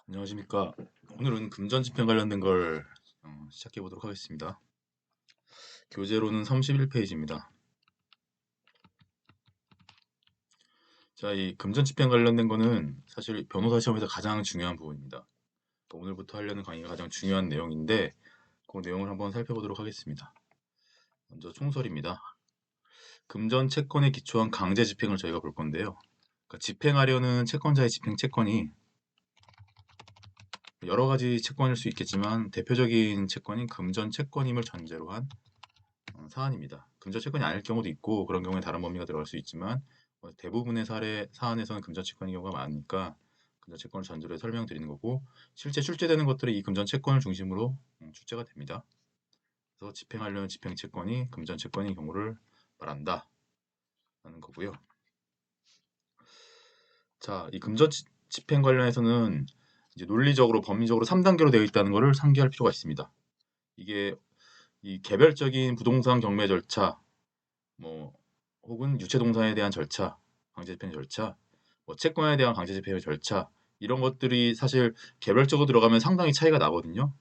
안녕하십니까. 오늘은 금전집행 관련된 걸 시작해 보도록 하겠습니다. 교재로는 31페이지입니다. 자, 이 금전집행 관련된 거는 사실 변호사 시험에서 가장 중요한 부분입니다. 그러니까 오늘부터 하려는 강의가 가장 중요한 내용인데 그 내용을 한번 살펴보도록 하겠습니다. 먼저 총설입니다. 금전 채권에 기초한 강제 집행을 저희가 볼 건데요. 그러니까 집행하려는 채권자의 집행 채권이 여러 가지 채권일 수 있겠지만 대표적인 채권인 금전 채권임을 전제로 한 사안입니다. 금전채권이 아닐 경우도 있고 그런 경우에 다른 범위가 들어갈 수 있지만 대부분의 사안에서는 금전채권인 경우가 많으니까 금전채권을 전제로 해서 설명드리는 거고 실제 출제되는 것들이 이 금전채권을 중심으로 출제가 됩니다. 그래서 집행하려는 집행채권이 금전채권인 경우를 말한다 라는 거고요. 자, 이 금전집행 관련해서는 이제 논리적으로 법리적으로 3단계로 되어 있다는 것을 상기할 필요가 있습니다. 이게 이 개별적인 부동산 경매 절차 뭐 혹은 유체동산에 대한 절차, 강제집행 절차, 뭐 채권에 대한 강제집행 절차 이런 것들이 사실 개별적으로 들어가면 상당히 차이가 나거든요.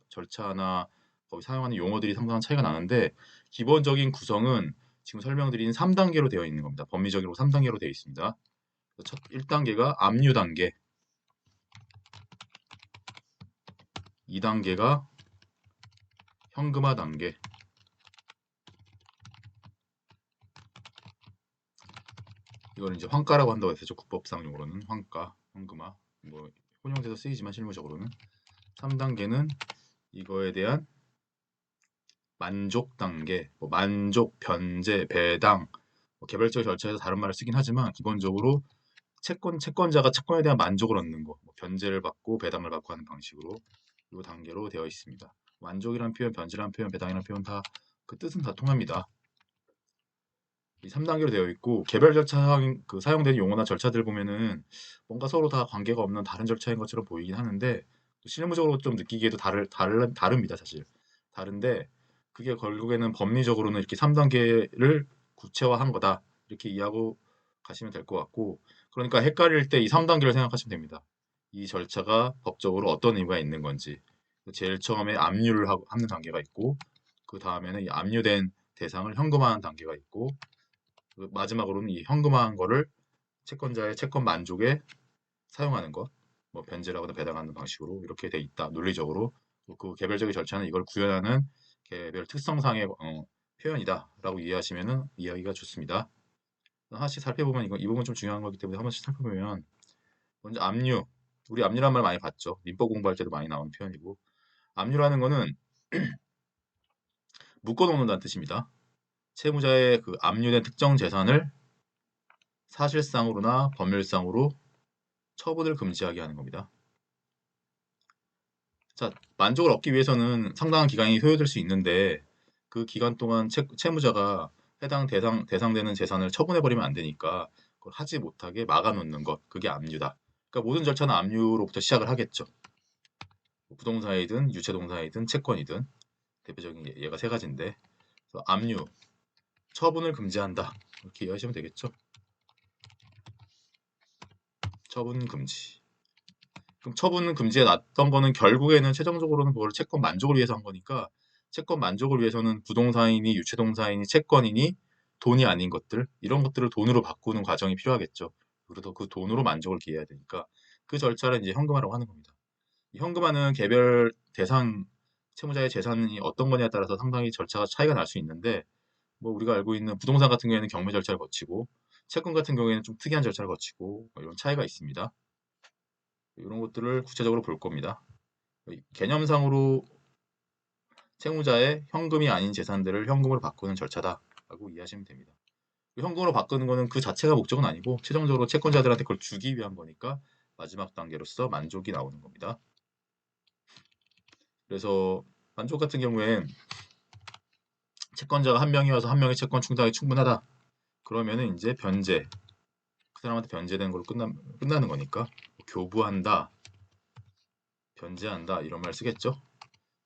절차나 거기 사용하는 용어들이 상당한 차이가 나는데 기본적인 구성은 지금 설명드린 3단계로 되어 있는 겁니다. 법리적으로 3단계로 되어 있습니다. 첫 1단계가 압류 단계, 2단계가 현금화 단계, 이거는 이제 환가라고 한다고 했었죠. 국법상 용어로는 환가, 현금화, 뭐 혼용돼서 쓰이지만 실무적으로는 3단계는 이거에 대한 만족 단계, 뭐 만족, 변제, 배당, 뭐 개별적 절차에서 다른 말을 쓰긴 하지만 기본적으로 채권자가 채권에 대한 만족을 얻는 거, 뭐 변제를 받고 배당을 받고 하는 방식으로 이 단계로 되어 있습니다. 만족이란 표현, 변제란 표현, 배당이란 표현 다 그 뜻은 다 통합니다. 이 3단계로 되어 있고 개별 절차 그 사용되는 용어나 절차들 보면은 뭔가 서로 다 관계가 없는 다른 절차인 것처럼 보이긴 하는데 실무적으로 좀 느끼기에도 다릅니다, 사실. 다른데 그게 결국에는 법리적으로는 이렇게 3단계를 구체화한 거다. 이렇게 이해하고 가시면 될 것 같고 그러니까 헷갈릴 때 이 3단계를 생각하시면 됩니다. 이 절차가 법적으로 어떤 의미가 있는 건지 제일 처음에 압류를 하는 단계가 있고 그 다음에는 이 압류된 대상을 현금화하는 단계가 있고 마지막으로는 이 현금화한 거를 채권자의 채권 만족에 사용하는 것, 뭐 변제라거나 배당하는 방식으로 이렇게 돼 있다. 논리적으로 그 개별적인 절차는 이걸 구현하는 개별 특성상의 표현이다라고 이해하시면은 이해하기가 좋습니다. 하나씩 살펴보면 이 부분 좀 중요한 거기 때문에 한 번씩 살펴보면 먼저 압류, 우리 압류란 말 많이 봤죠. 민법 공부할 때도 많이 나오는 표현이고 압류라는 거는 묶어놓는다는 뜻입니다. 채무자의 그 압류된 특정 재산을 사실상으로나 법률상으로 처분을 금지하게 하는 겁니다. 자, 만족을 얻기 위해서는 상당한 기간이 소요될 수 있는데 그 기간 동안 채무자가 해당 대상되는 재산을 처분해버리면 안 되니까 그걸 하지 못하게 막아놓는 것, 그게 압류다. 그러니까 모든 절차는 압류로부터 시작을 하겠죠. 부동산이든 유체동산이든 채권이든 대표적인 예가 세 가지인데 그래서 압류, 처분을 금지한다. 이렇게 이해하시면 되겠죠. 처분 금지. 그럼 처분 금지에 놨던 거는 결국에는 최종적으로는 그걸 채권 만족을 위해서 한 거니까 채권 만족을 위해서는 부동산이니 유체동산이니 채권이니 돈이 아닌 것들 이런 것들을 돈으로 바꾸는 과정이 필요하겠죠. 그래서 그 돈으로 만족을 기해야 되니까 그 절차를 이제 현금화라고 하는 겁니다. 현금화는 개별 대상 채무자의 재산이 어떤 거냐에 따라서 상당히 절차가 차이가 날 수 있는데 뭐 우리가 알고 있는 부동산 같은 경우에는 경매 절차를 거치고 채권 같은 경우에는 좀 특이한 절차를 거치고 뭐 이런 차이가 있습니다. 이런 것들을 구체적으로 볼 겁니다. 개념상으로 채무자의 현금이 아닌 재산들을 현금으로 바꾸는 절차다라고 이해하시면 됩니다. 현금으로 바꾸는 거는 그 자체가 목적은 아니고 최종적으로 채권자들한테 그걸 주기 위한 거니까 마지막 단계로서 만족이 나오는 겁니다. 그래서 만족 같은 경우엔 채권자가 한 명이 와서 한 명의 채권 충당이 충분하다. 그러면은 이제 변제, 그 사람한테 변제되는 걸로 끝나는 거니까 교부한다, 변제한다 이런 말 쓰겠죠.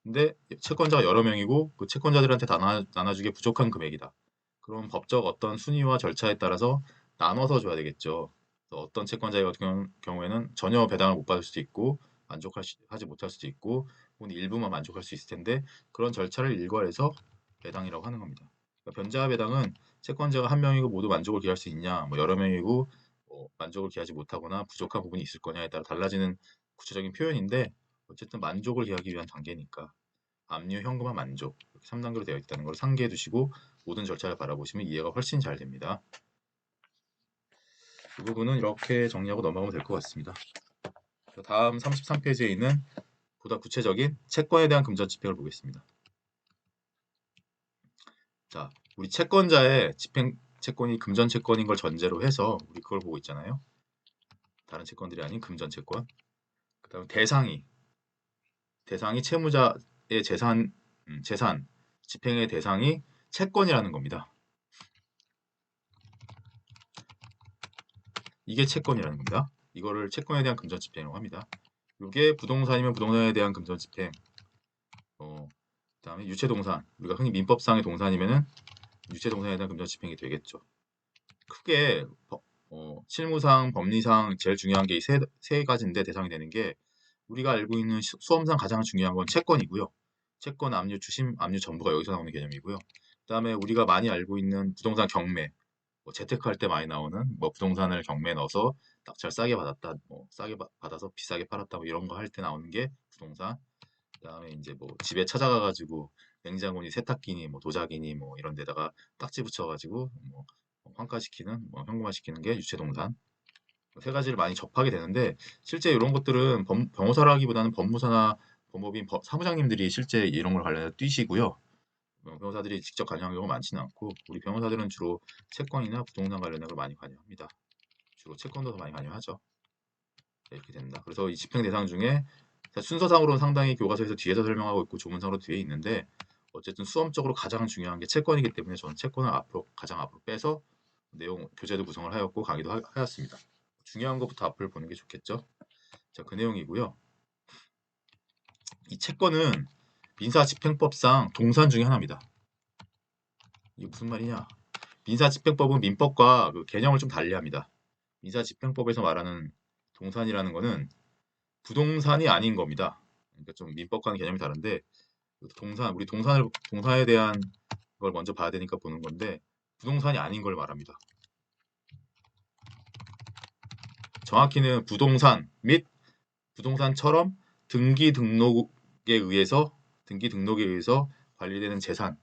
근데 채권자가 여러 명이고 그 채권자들한테 나눠주기에 부족한 금액이다. 그럼 법적 어떤 순위와 절차에 따라서 나눠서 줘야 되겠죠. 그래서 어떤 채권자의 같은 경우에는 전혀 배당을 못 받을 수도 있고 만족하지 못할 수도 있고 혹은 일부만 만족할 수 있을 텐데 그런 절차를 일괄해서 배당이라고 하는 겁니다. 그러니까 변제와 배당은 채권자가 한 명이고 모두 만족을 기할 수 있냐, 뭐 여러 명이고 만족을 기하지 못하거나 부족한 부분이 있을 거냐에 따라 달라지는 구체적인 표현인데 어쨌든 만족을 기하기 위한 단계니까 압류, 현금화, 만족 이렇게 3단계로 되어 있다는 걸 상기해 두시고 모든 절차를 바라보시면 이해가 훨씬 잘 됩니다. 이 부분은 이렇게 정리하고 넘어가면 될 것 같습니다. 다음 33페이지에 있는 보다 구체적인 채권에 대한 금전 집행을 보겠습니다. 자, 우리 채권자의 집행 채권이 금전 채권인 걸 전제로 해서 우리 그걸 보고 있잖아요. 다른 채권들이 아닌 금전 채권. 그다음에 대상이 채무자의 재산 집행의 대상이 채권이라는 겁니다. 이게 채권이라는 겁니다. 이거를 채권에 대한 금전 집행이라고 합니다. 이게 부동산이면 부동산에 대한 금전 집행. 그다음에 유체동산. 우리가 흔히 민법상의 동산이면은 유체동산에 대한 금전 집행이 되겠죠. 크게 실무상, 법리상 제일 중요한 게 이 세 가지인데 대상이 되는 게 우리가 알고 있는 수험상 가장 중요한 건 채권이고요. 채권, 압류, 주심, 압류 전부가 여기서 나오는 개념이고요. 그다음에 우리가 많이 알고 있는 부동산 경매, 뭐 재테크할 때 많이 나오는 뭐 부동산을 경매에 넣어서 낙찰 싸게 받았다, 뭐 싸게 받아서 비싸게 팔았다, 뭐 이런 거 할 때 나오는 게 부동산. 그다음에 이제 뭐 집에 찾아가가지고 냉장고니 세탁기니 뭐 도자기니 뭐 이런 데다가 딱지 붙여가지고 뭐 환가시키는 뭐 현금화시키는 게 유체동산. 세 가지를 많이 접하게 되는데 실제 이런 것들은 변호사라기보다는 법무사나 법무법인 사무장님들이 실제 이런 걸 관련해서 뛰시고요. 변호사들이 직접 관여한 경우가 많지는 않고 우리 변호사들은 주로 채권이나 부동산 관련된 걸 많이 관여합니다. 주로 채권도 더 많이 관여하죠. 이렇게 된다. 그래서 이 집행 대상 중에 순서상으로는 상당히 교과서에서 뒤에서 설명하고 있고 조문상으로 뒤에 있는데 어쨌든 수험적으로 가장 중요한 게 채권이기 때문에 저는 채권을 가장 앞으로 빼서 내용 교재도 구성을 하였고 강의도 하였습니다. 중요한 것부터 앞을 보는 게 좋겠죠. 자, 그 내용이고요. 이 채권은 민사집행법상 동산 중에 하나입니다. 이게 무슨 말이냐? 민사집행법은 민법과 그 개념을 좀 달리합니다. 민사집행법에서 말하는 동산이라는 거는 부동산이 아닌 겁니다. 그러니까 좀 민법과는 개념이 다른데 우리 동산에 대한 걸 먼저 봐야 되니까 보는 건데 부동산이 아닌 걸 말합니다. 정확히는 부동산 및 부동산처럼 등기 등록에 의해서 관리되는 재산.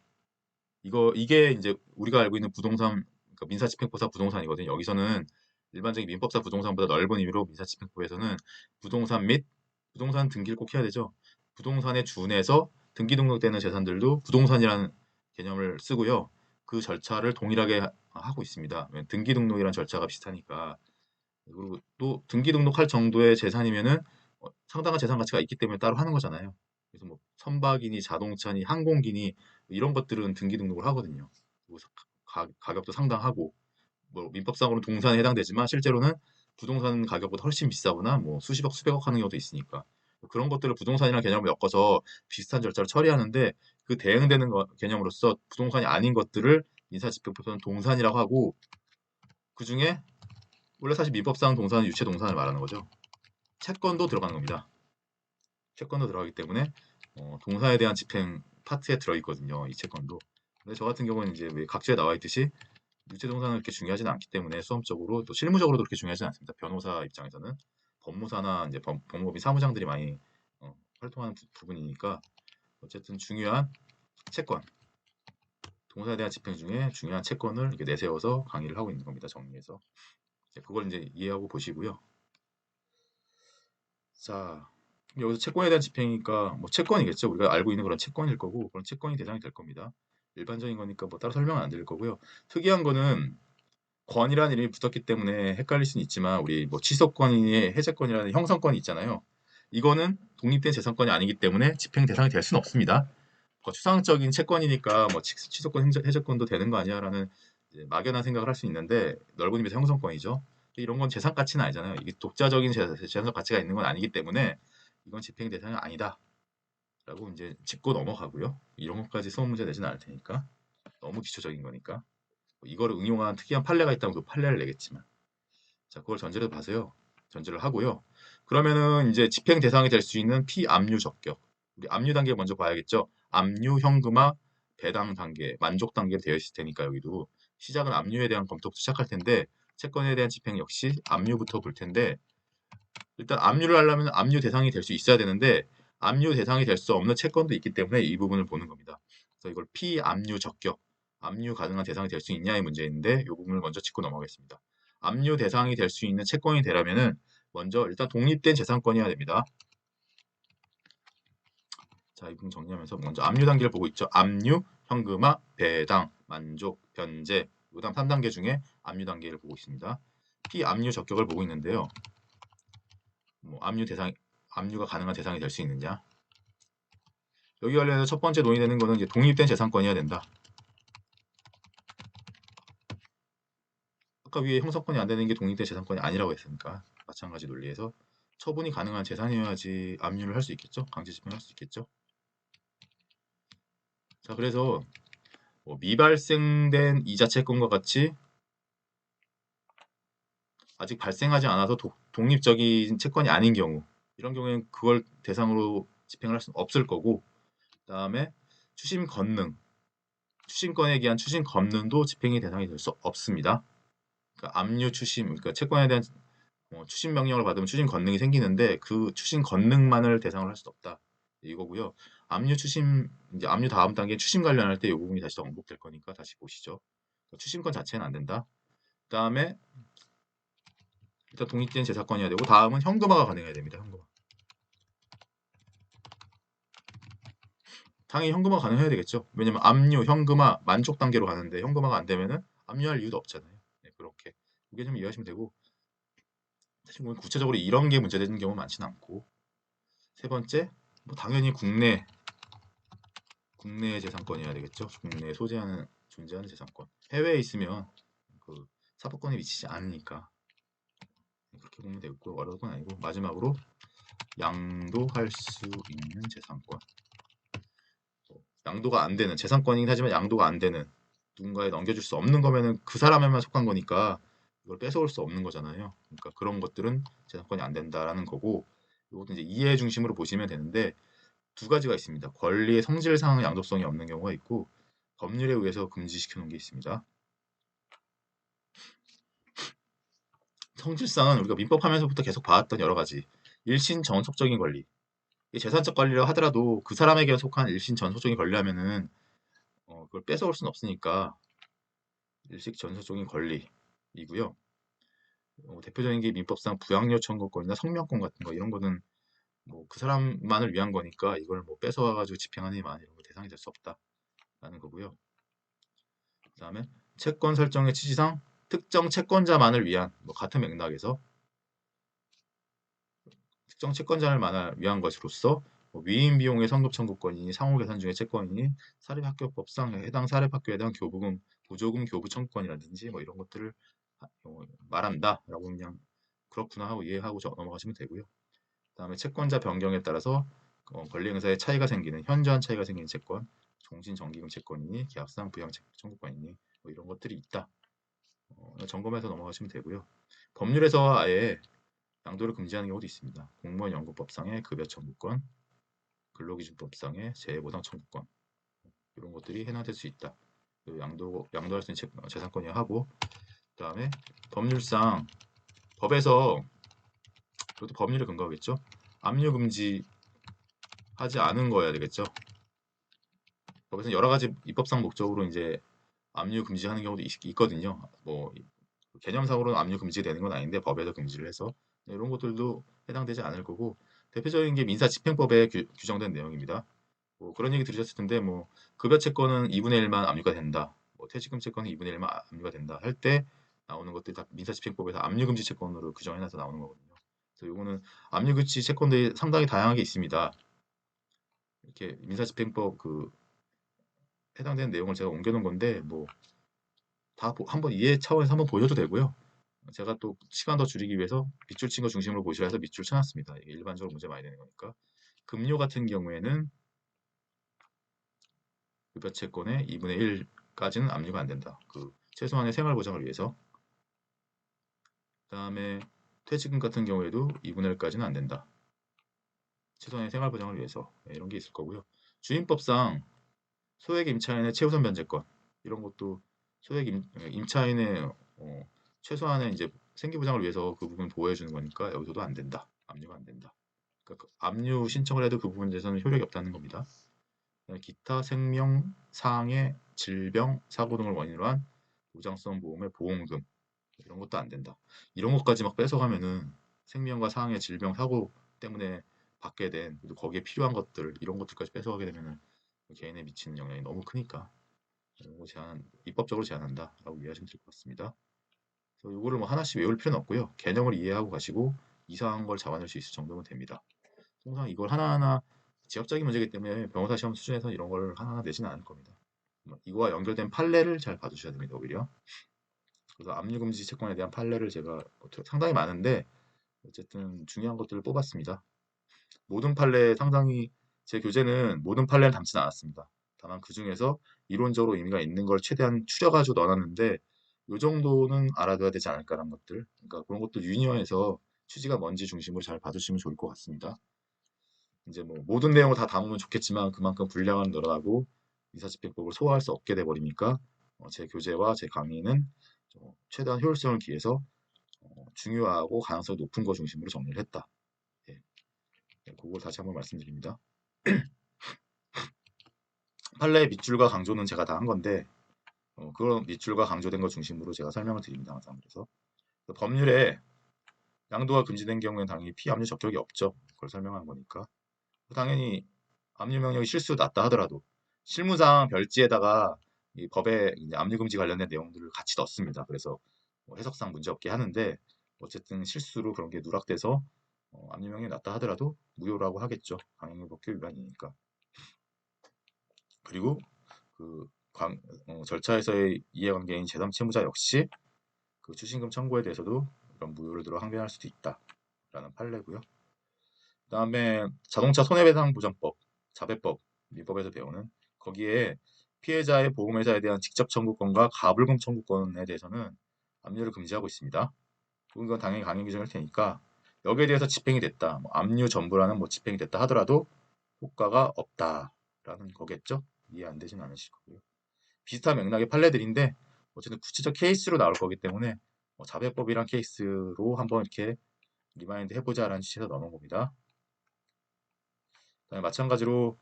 이게 이제 우리가 알고 있는 부동산, 그러니까 민사집행법상 부동산이거든요. 여기서는 일반적인 민법상 부동산보다 넓은 의미로 민사집행법에서는 부동산 및 부동산 등기를 꼭 해야 되죠. 부동산에 준해서 등기 등록되는 재산들도 부동산이라는 개념을 쓰고요. 그 절차를 동일하게 하고 있습니다. 등기 등록이란 절차가 비슷하니까. 그리고 또 등기 등록할 정도의 재산이면은 상당한 재산 가치가 있기 때문에 따로 하는 거잖아요. 그래서 뭐 선박이니 자동차니 항공기니 이런 것들은 등기 등록을 하거든요. 그리고 가격도 상당하고 뭐 민법상으로는 동산에 해당되지만 실제로는 부동산 가격보다 훨씬 비싸거나 뭐 수십억 수백억 하는 경우도 있으니까 그런 것들을 부동산이라는 개념을 엮어서 비슷한 절차를 처리하는데 그 대응되는 개념으로서 부동산이 아닌 것들을 민사집행법에서는 동산이라고 하고 그 중에 원래 사실 민법상 동산은 유체 동산을 말하는 거죠. 채권도 들어가는 겁니다. 채권도 들어가기 때문에 동산에 대한 집행 파트에 들어있거든요. 이 채권도. 근데 저 같은 경우는 이제 왜 각주에 나와 있듯이 유체 동산은 그렇게 중요하지는 않기 때문에 수험적으로 또 실무적으로도 그렇게 중요하지는 않습니다. 변호사 입장에서는 법무사나 이제 법무법인 사무장들이 많이 활동하는 부분이니까 어쨌든 중요한 채권, 동산에 대한 집행 중에 중요한 채권을 이렇게 내세워서 강의를 하고 있는 겁니다. 정리해서 그걸 이제 이해하고 보시고요. 자, 여기서 채권에 대한 집행이니까 뭐 채권이겠죠. 우리가 알고 있는 그런 채권일 거고 그런 채권이 대상이 될 겁니다. 일반적인 거니까 뭐 따로 설명은 안 드릴 거고요. 특이한 거는 권이라는 이름이 붙었기 때문에 헷갈릴 수는 있지만 우리 뭐 취소권이 해제권이라는 형성권이 있잖아요. 이거는 독립된 재산권이 아니기 때문에 집행 대상이 될 수는 없습니다. 추상적인 채권이니까 뭐 취소권 해제권도 되는 거 아니야라는 막연한 생각을 할 수 있는데 넓은 의미에서 형성권이죠. 이런 건 재산 가치는 아니잖아요. 이게 독자적인 재산 가치가 있는 건 아니기 때문에 이건 집행 대상이 아니다. 라고 이제 짚고 넘어가고요. 이런 것까지 수업 문제 내지는 않을 테니까 너무 기초적인 거니까 이거를 응용한 특이한 판례가 있다면 그 판례를 내겠지만 자, 그걸 전제로 봐세요. 전제를 하고요. 그러면은 이제 집행 대상이 될 수 있는 피압류 적격. 우리 압류 단계 먼저 봐야겠죠. 압류, 현금화, 배당 단계, 만족 단계로 되어 있을 테니까 여기도 시작은 압류에 대한 검토부터 시작할 텐데 채권에 대한 집행 역시 압류부터 볼 텐데 일단 압류를 하려면 압류 대상이 될 수 있어야 되는데 압류 대상이 될 수 없는 채권도 있기 때문에 이 부분을 보는 겁니다. 그래서 이걸 피압류 적격, 압류 가능한 대상이 될 수 있냐의 문제인데 이 부분을 먼저 짚고 넘어가겠습니다. 압류 대상이 될 수 있는 채권이 되려면은 먼저 일단 독립된 재산권이어야 됩니다. 자, 이 부분 정리하면서 먼저 압류 단계를 보고 있죠. 압류, 현금화, 배당, 만족, 변제, 그다음 3단계 중에 압류 단계를 보고 있습니다. 피압류 적격을 보고 있는데요. 뭐 압류가 가능한 대상이 될 수 있느냐? 여기 관련해서 첫 번째 논의되는 거는 이제 독립된 재산권이어야 된다. 아까 위에 형성권이 안 되는 게 독립된 재산권이 아니라고 했으니까 마찬가지 논리에서 처분이 가능한 재산이어야지 압류를 할 수 있겠죠. 강제 집행할 수 있겠죠. 자, 그래서 뭐 미발생된 이자 채권과 같이 아직 발생하지 않아서 독립적인 채권이 아닌 경우 이런 경우에는 그걸 대상으로 집행을 할 수는 없을 거고 그다음에 추심 건능 추심권에 기한 추심 건능도 집행의 대상이 될 수 없습니다. 그러니까 압류 추심 그러니까 채권에 대한 추심 명령을 받으면 추심 건능이 생기는데 그 추심 건능만을 대상으로 할 수 없다. 이거고요. 압류 추심 이제 압류 다음 단계 추심 관련할 때 이 부분이 다시 또 언급될 거니까 다시 보시죠. 추심권 자체는 안 된다. 그다음에 일단 독립된 재산권이어야 되고 다음은 현금화가 가능해야 됩니다. 현금화. 당연히 현금화 가능해야 되겠죠. 왜냐면 압류, 현금화, 만족 단계로 가는데 현금화가 안 되면은 압류할 이유도 없잖아요. 네, 그렇게 이게 좀 이해하시면 되고 사실 구체적으로 이런 게 문제되는 경우 많지는 않고 세 번째 뭐 당연히 국내 재산권이어야 되겠죠. 국내에 소재하는 존재하는 재산권. 해외에 있으면 그 사법권에 미치지 않으니까 그렇게 보면 되고 어려운 건 아니고 마지막으로 양도할 수 있는 재산권. 양도가 안 되는 재산권이긴 하지만 양도가 안 되는 누군가에 넘겨줄 수 없는 거면은 그 사람에만 속한 거니까 이걸 뺏어올 수 없는 거잖아요. 그러니까 그런 것들은 재산권이 안 된다라는 거고 이것도 이제 이해 중심으로 보시면 되는데 두 가지가 있습니다. 권리의 성질상 양도성이 없는 경우가 있고 법률에 의해서 금지시켜 놓은 게 있습니다. 성질상은 우리가 민법하면서부터 계속 봐왔던 여러 가지 일신 전속적인 권리 재산적 권리라 하더라도 그 사람에게 속한 일신 전속적인 권리하면은 그걸 뺏어올 수는 없으니까 일식 전속적인 권리이고요. 대표적인 게 민법상 부양료 청구권이나 성명권 같은 거 이런 거는 뭐 그 사람만을 위한 거니까 이걸 뭐 뺏어와가지고 집행하는 이만 이런 거 대상이 될 수 없다라는 거고요. 그다음에 채권 설정의 취지상 특정 채권자만을 위한 뭐 같은 맥락에서 특정 채권자를 위한 것으로서 뭐 위임 비용의 성급 청구권이니 상호 계산 중의 채권이니 사립학교법상 해당 사립학교에 대한 교부금 보조금 교부 청구권이라든지 뭐 이런 것들을 말한다라고 그냥 그렇구나 하고 이해하고 넘어가시면 되고요. 그다음에 채권자 변경에 따라서 권리 행사에 차이가 생기는 현저한 차이가 생기는 채권, 종신 정기금 채권이니 계약상 부양 청구권이니 뭐 이런 것들이 있다. 점검해서 넘어가시면 되고요. 법률에서 아예 양도를 금지하는 경우도 있습니다. 공무원 연구법상의 급여 청구권, 근로기준법상의 재해보상 청구권 이런 것들이 해당될 수 있다. 양도할 수 있는 재산권이야 하고 그다음에 법률상 법에서 그것도 법률에 근거하겠죠. 압류 금지하지 않은 거여야 되겠죠. 법에서 여러 가지 입법상 목적으로 이제 압류 금지하는 경우도 있거든요. 뭐 개념상으로는 압류 금지되는 건 아닌데 법에서 금지를 해서 이런 것들도 해당되지 않을 거고 대표적인 게 민사집행법에 규정된 내용입니다. 뭐 그런 얘기 들으셨을 텐데 뭐 급여 채권은 2분의 1만 압류가 된다. 뭐 퇴직금 채권은 2분의 1만 압류가 된다. 할 때 나오는 것들이 다 민사집행법에서 압류금지 채권으로 규정해놔서 나오는 거거든요. 그래서 요거는 압류금지 채권들이 상당히 다양하게 있습니다. 이렇게 민사집행법 그 해당되는 내용을 제가 옮겨놓은 건데 뭐 다 한번 이해 차원에서 한번 보셔도 되고요. 제가 또 시간 더 줄이기 위해서 밑줄 친 거 중심으로 보시라 해서 밑줄 쳐놨습니다. 이게 일반적으로 문제 많이 되는 거니까. 급료 같은 경우에는 급여 채권의 2분의 1까지는 압류가 안 된다. 그 최소한의 생활 보장을 위해서. 그다음에 퇴직금 같은 경우에도 2분의 1까지는 안 된다. 최소한의 생활 보장을 위해서 이런 게 있을 거고요. 주임법상 소액 임차인의 최우선 변제권 이런 것도 소액 임차인의 최소한의 이제 생계 보장을 위해서 그 부분 보호해 주는 거니까 여기서도 안 된다. 압류가 안 된다. 그러니까 압류 신청을 해도 그 부분에 대해서는 효력이 없다는 겁니다. 기타 생명, 상해, 질병, 사고 등을 원인으로 한 보장성 보험의 보험금 이런 것도 안 된다. 이런 것까지 막 뺏어가면은 생명과 상해, 질병, 사고 때문에 받게 된 거기에 필요한 것들 이런 것들까지 뺏어가게 되면은 개인에 미치는 영향이 너무 크니까 이런 거 입법적으로 제한한다라고 이해하시면 될 것 같습니다. 그래서 이거를 뭐 하나씩 외울 필요는 없고요. 개념을 이해하고 가시고 이상한 걸 잡아낼 수 있을 정도면 됩니다. 통상 이걸 하나하나 지역적인 문제이기 때문에 변호사 시험 수준에서 이런 걸 하나하나 내지는 않을 겁니다. 이거와 연결된 판례를 잘 봐주셔야 됩니다. 오히려. 그래서 압류금지 채권에 대한 판례를 제가 상당히 많은데 어쨌든 중요한 것들을 뽑았습니다. 모든 판례 상당히 제 교재는 모든 판례를 담지는 않았습니다. 다만 그 중에서 이론적으로 의미가 있는 걸 최대한 추려가지고 넣어놨는데 이 정도는 알아둬야 되지 않을까라는 것들. 그러니까 그런 것들 유니어에서 취지가 뭔지 중심으로 잘 봐주시면 좋을 것 같습니다. 이제 뭐 모든 내용을 다 담으면 좋겠지만 그만큼 분량은 늘어나고 이사집행법을 소화할 수 없게 돼 버리니까 제 교재와 제 강의는 최대한 효율성을 기해서 중요하고 가능성이 높은 거 중심으로 정리를 했다. 예. 그걸 다시 한번 말씀드립니다. 판례의 밑줄과 강조는 제가 다 한 건데 그런 밑줄과 강조된 것 중심으로 제가 설명을 드립니다. 항상 그래서 법률에 양도가 금지된 경우에는 당연히 피압류 적격이 없죠. 그걸 설명한 거니까. 당연히 압류 명령이 실수 났다 하더라도 실무상 별지에다가 이 법에 압류 금지 관련된 내용들을 같이 넣습니다. 그래서 뭐 해석상 문제 없게 하는데 어쨌든 실수로 그런 게 누락돼서 압류 명령이 났다 하더라도 무효라고 하겠죠. 강행법규 위반이니까. 그리고 그 절차에서의 이해관계인 제3채무자 역시 그 추징금 청구에 대해서도 이런 무효를 들어 항변할 수도 있다라는 판례고요. 그다음에 자동차 손해배상보장법, 자배법, 민법에서 배우는 거기에 피해자의 보험회사에 대한 직접 청구권과 가불금 청구권에 대해서는 압류를 금지하고 있습니다. 이건 당연히 강행 규정일 테니까 여기에 대해서 집행이 됐다, 뭐 압류 전부라는 뭐 집행이 됐다 하더라도 효과가 없다라는 거겠죠. 이해 안 되진 않으실 거고요. 비슷한 맥락의 판례들인데 어쨌든 구체적 케이스로 나올 거기 때문에 자배법이란 케이스로 한번 이렇게 리마인드 해보자라는 취지에서 넣어놓은 겁니다. 마찬가지로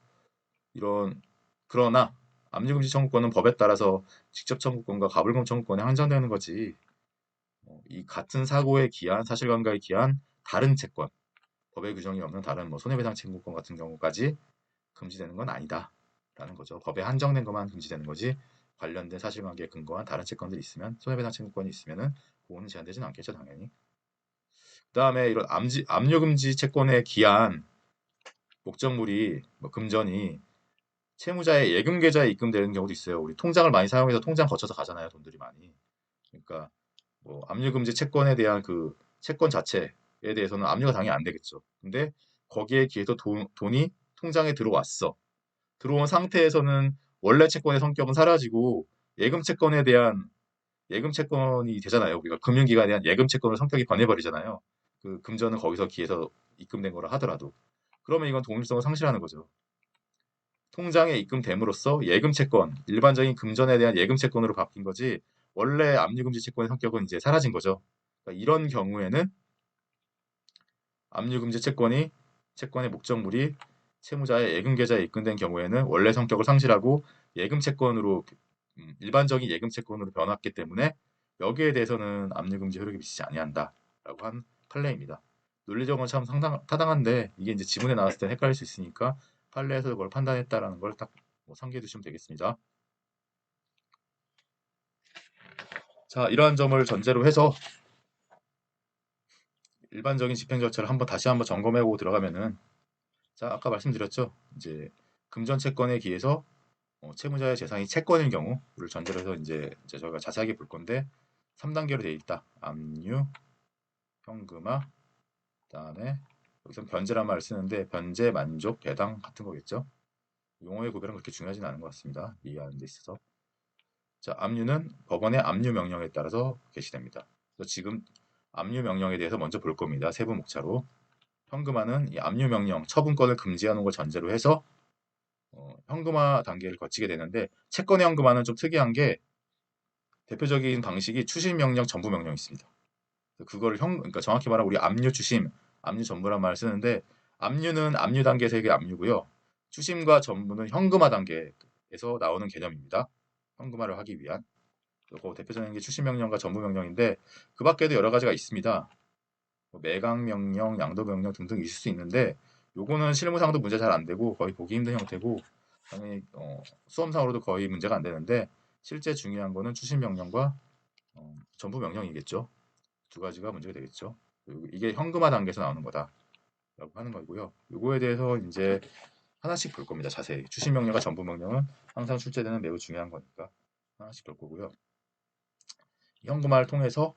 이런 그러나 압류금지 청구권은 법에 따라서 직접 청구권과 가불금 청구권에 한정되는 거지 이 같은 사고에 기한 사실관계에 기한 다른 채권 법에 규정이 없는 다른 뭐 손해배상 청구권 같은 경우까지 금지되는 건 아니다 라는 거죠. 법에 한정된 것만 금지되는 거지 관련된 사실관계에 근거한 다른 채권들이 있으면 손해배상 청구권이 있으면은 그거는 제한되지는 않겠죠 당연히. 그 다음에 이런 압류금지 채권에 기한 목적물이 뭐 금전이 채무자의 예금 계좌에 입금되는 경우도 있어요. 우리 통장을 많이 사용해서 통장 거쳐서 가잖아요. 돈들이 많이. 그러니까 뭐 압류금지 채권에 대한 그 채권 자체에 대해서는 압류가 당연히 안 되겠죠. 근데 거기에 기해서 돈이 통장에 들어왔어. 들어온 상태에서는 원래 채권의 성격은 사라지고 예금 채권에 대한 예금 채권이 되잖아요. 우리가 금융기관에 대한 예금 채권의 성격이 변해버리잖아요. 그 금전은 거기서 기해서 입금된 거라 하더라도 그러면 이건 동일성을 상실하는 거죠. 통장에 입금됨으로써 예금 채권, 일반적인 금전에 대한 예금 채권으로 바뀐 거지 원래 압류금지 채권의 성격은 이제 사라진 거죠. 그러니까 이런 경우에는 압류금지 채권의 목적물이 채무자의 예금 계좌에 입금된 경우에는 원래 성격을 상실하고 예금 채권으로 일반적인 예금 채권으로 변왔기 때문에 여기에 대해서는 압류금지 효력이 미치지 아니한다라고 한 판례입니다. 논리적으로는 참 타당한데 이게 이제 지문에 나왔을 때 헷갈릴 수 있으니까 판례에서 그걸 판단했다라는 걸 딱 상기해 두시면 되겠습니다. 자, 이러한 점을 전제로 해서 일반적인 집행 절차를 다시 한번 점검해보고 들어가면은 자, 아까 말씀드렸죠. 이제 금전 채권에 기해서 채무자의 재산이 채권인 경우를 전제로 해서 이제 저희가 자세하게 볼 건데 3단계로 되어 있다. 압류, 현금화, 그다음에 여기서 변제란 말을 쓰는데 변제, 만족, 배당 같은 거겠죠. 용어의 구별은 그렇게 중요하진 않은 것 같습니다. 이해하는 데 있어서. 자, 압류는 법원의 압류 명령에 따라서 개시됩니다. 그래서 지금 압류 명령에 대해서 먼저 볼 겁니다. 세부 목차로. 현금화는 이 압류 명령, 처분권을 금지하는 걸 전제로 해서 현금화 단계를 거치게 되는데, 채권의 현금화는 좀 특이한 게 대표적인 방식이 추심 명령, 전부 명령이 있습니다. 그거를 그러니까 정확히 말하면 우리 압류, 추심, 압류, 전부란 말을 쓰는데, 압류는 압류 단계에서 이게 압류고요. 추심과 전부는 현금화 단계에서 나오는 개념입니다. 현금화를 하기 위한. 그리고 대표적인 게 추심 명령과 전부 명령인데, 그 밖에도 여러 가지가 있습니다. 뭐 매각 명령, 양도 명령 등등 있을 수 있는데, 요거는 실무상도 문제 잘 안 되고 거의 보기 힘든 형태고, 당연히 수험상으로도 거의 문제가 안 되는데, 실제 중요한 거는 추심 명령과 전부 명령이겠죠. 두 가지가 문제가 되겠죠. 이게 현금화 단계에서 나오는 거다라고 하는 거고요. 요거에 대해서 이제 하나씩 볼 겁니다. 자세히. 추심 명령과 전부 명령은 항상 출제되는 매우 중요한 거니까 하나씩 볼 거고요. 현금화를 통해서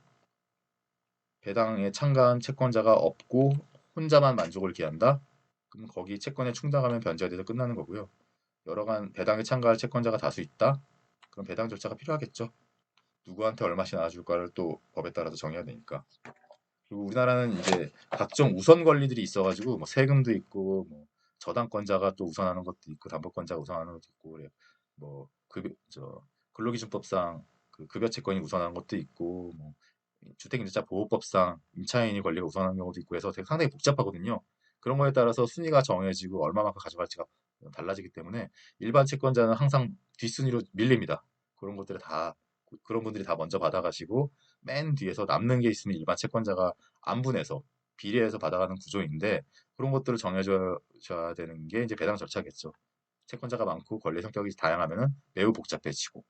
배당에 참가한 채권자가 없고 혼자만 만족을 기한다. 그럼 거기 채권에 충당하면 변제가 돼서 끝나는 거고요. 여러간 배당에 참가할 채권자가 다수 있다. 그럼 배당 절차가 필요하겠죠. 누구한테 얼마씩 나눠줄까를 또 법에 따라서 정해야 되니까. 그리고 우리나라는 이제 각종 우선 권리들이 있어가지고 뭐 세금도 있고 뭐 저당권자가 또 우선하는 것도 있고 담보권자가 우선하는 것도 있고 그래요. 뭐 근로기준법상 그 급여 채권이 우선하는 것도 있고 뭐 주택임대차 보호법상 임차인이 권리가 우선하는 경우도 있고 해서 되게 상당히 복잡하거든요. 그런 거에 따라서 순위가 정해지고 얼마만큼 가져갈지가 달라지기 때문에 일반 채권자는 항상 뒷순위로 밀립니다. 그런 것들을 다 그런 분들이 다 먼저 받아가시고 맨 뒤에서 남는 게 있으면 일반 채권자가 안분해서 비례해서 받아가는 구조인데, 그런 것들을 정해줘야 되는 게 이제 배당 절차겠죠. 채권자가 많고 권리 성격이 다양하면은 매우 복잡해지고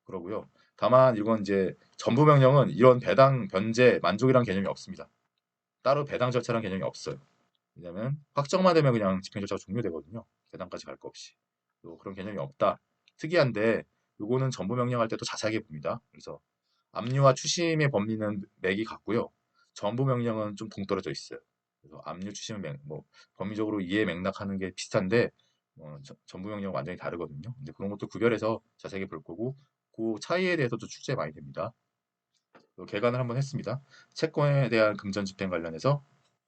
그러고요. 다만 이건 이제 전부 명령은 이런 배당 변제 만족이란 개념이 없습니다. 따로 배당 절차란 개념이 없어요. 왜냐면 확정만 되면 그냥 집행 절차가 종료되거든요. 배당까지 갈 거 없이. 또 그런 개념이 없다. 특이한데 요거는 전부 명령할 때 또 자세하게 봅니다. 그래서 압류와 추심의 법리는 맥이 같고요. 전부 명령은 좀 동떨어져 있어요. 그래서 압류, 추심은 뭐 법리적으로 이해 맥락하는 게 비슷한데 전부 명령은 완전히 다르거든요. 근데 그런 것도 구별해서 자세하게 볼 거고, 그 차이에 대해서도 출제 많이 됩니다. 개관을 한번 했습니다. 채권에 대한 금전 집행 관련해서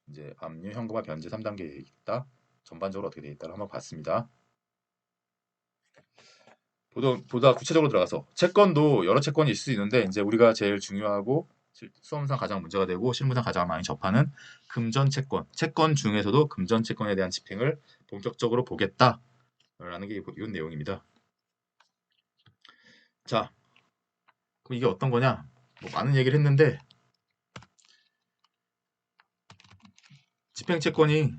이제 압류, 현금화, 변제 3단계에 있다. 전반적으로 어떻게 되어 있다를 한번 봤습니다. 보다 구체적으로 들어가서 채권도 여러 채권이 있을 수 있는데, 이제 우리가 제일 중요하고 수험상 가장 문제가 되고 실무상 가장 많이 접하는 금전 채권 중에서도 금전 채권에 대한 집행을 본격적으로 보겠다라는 게 이런 내용입니다. 자, 그럼 이게 어떤 거냐? 뭐 많은 얘기를 했는데, 집행 채권이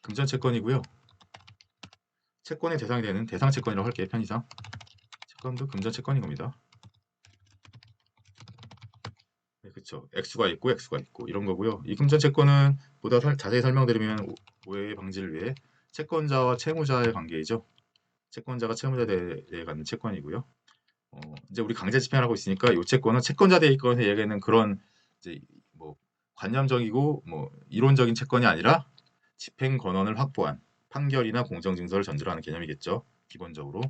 금전 채권이고요. 채권의 대상이 되는 대상 채권이라고 할게요. 편의상. 채권도 금전 채권인 겁니다. 네, 그렇죠. 액수가 있고 액수가 있고 이런 거고요. 이 금전 채권은 보다 자세히 설명드리면 오해 방지를 위해 채권자와 채무자의 관계이죠. 채권자가 채무자에 갖는 채권이고요. 이제 우리 강제 집행을 하고 있으니까 이 채권은 채권자 대리권에서 얘기하는 그런 이제 뭐 관념적이고 뭐 이론적인 채권이 아니라 집행 권한을 확보한 판결이나 공정 증서를 전제로 하는 개념이겠죠. 기본적으로.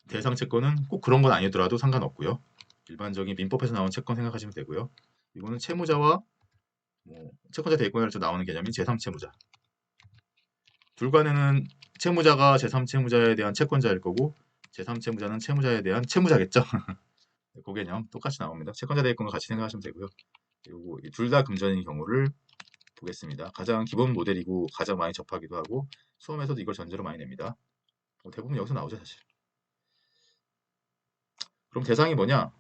대상 채권은 꼭 그런 건 아니더라도 상관없고요. 일반적인 민법에서 나온 채권 생각하시면 되고요. 이거는 채무자와 채권자 대리권에서 나오는 개념인 제3채무자. 둘간에는 채무자가 제3채무자에 대한 채권자일 거고 제3채무자는 채무자에 대한 채무자겠죠. 그 개념 똑같이 나옵니다. 채권자 대리권과 같이 생각하시면 되고요. 그리고 둘 다 금전인 경우를 보겠습니다. 가장 기본 모델이고 가장 많이 접하기도 하고 수험에서도 이걸 전제로 많이 냅니다. 대부분 여기서 나오죠 사실. 그럼 대상이 뭐냐?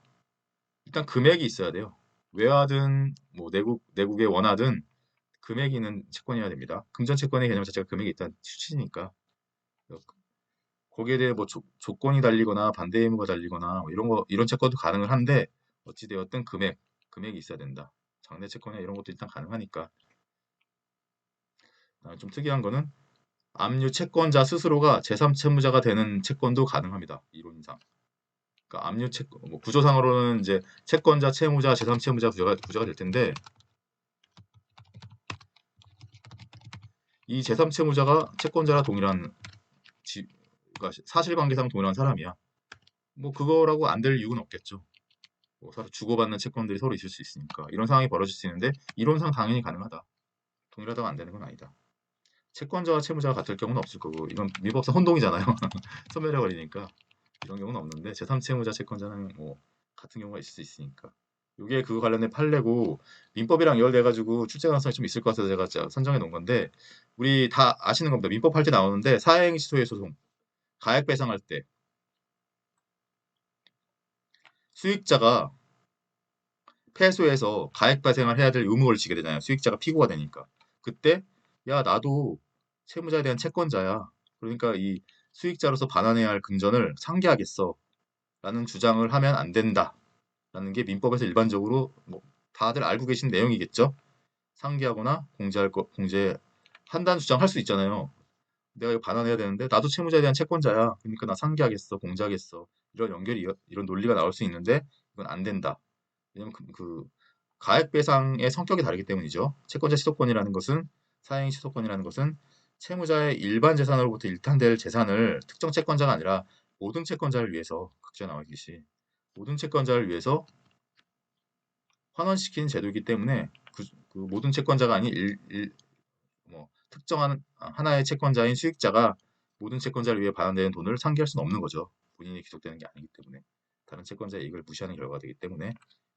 일단 금액이 있어야 돼요. 외화든 뭐 내국의 원화든 금액이 있는 채권이어야 됩니다. 금전 채권의 개념 자체가 금액이 있다는 취지니까 거기에 대해 뭐 조건이 달리거나 반대 의무가 달리거나 뭐 이런 채권도 가능을 한데 어찌되었든 금액이 있어야 된다. 장내 채권이나 이런 것도 일단 가능하니까. 좀 특이한 거는 압류 채권자 스스로가 제3채무자가 되는 채권도 가능합니다. 이론상. 그러니까 압류 채권 뭐 구조상으로는 이제 채권자, 채무자, 제3채무자 구조가 될 텐데, 이 제3채무자가 채권자랑 동일한 그러니까 사실관계상 동일한 사람이야. 뭐 그거라고 안 될 이유는 없겠죠. 뭐 서로 주고받는 채권들이 서로 있을 수 있으니까 이런 상황이 벌어질 수 있는데 이론상 당연히 가능하다. 동일하다고 안 되는 건 아니다. 채권자와 채무자가 같을 경우는 없을 거고 이건 민법상 혼동이잖아요. 소멸해버리니까 이런 경우는 없는데 제3채무자 채권자는 뭐 같은 경우가 있을 수 있으니까 이게 그거 관련된 판례고 민법이랑 연결돼가지고 출제 가능성이 좀 있을 것 같아서 제가 선정해 놓은 건데 우리 다 아시는 겁니다. 민법 할 때 나오는데 사행시 소해 소송 가액 배상할 때 수익자가 패소해서 가액 배상을 해야 될 의무를 지게 되잖아요. 수익자가 피고가 되니까 그때 야 나도 채무자에 대한 채권자야. 그러니까 이 수익자로서 반환해야 할 금전을 상기하겠어. 라는 주장을 하면 안 된다. 라는 게 민법에서 일반적으로 뭐 다들 알고 계신 내용이겠죠. 상기하거나 공제한다는 주장할 수 있잖아요. 내가 이거 반환해야 되는데 나도 채무자에 대한 채권자야. 그러니까 나 상기하겠어, 공제하겠어. 이런 연결이 이런 논리가 나올 수 있는데 이건 안 된다. 왜냐면 그 가액배상의 성격이 다르기 때문이죠. 채권자 취소권이라는 것은 사행 취소권이라는 것은 채무자의 일반 재산으로부터 일탈될 재산을 특정 채권자가 아니라 모든 채권자를 위해서 각자 나와 있듯이 모든 채권자를 위해서 환원시키는 제도이기 때문에 그 모든 채권자가 아닌 뭐 특정한 하나의 채권자인 수익자가 모든 채권자를 위해 반환되는 돈을 상기할 수는 없는 거죠. 본인이 귀속되는 게 아니기 때문에 다른 채권자의 이익을 무시하는 결과가 되기 때문에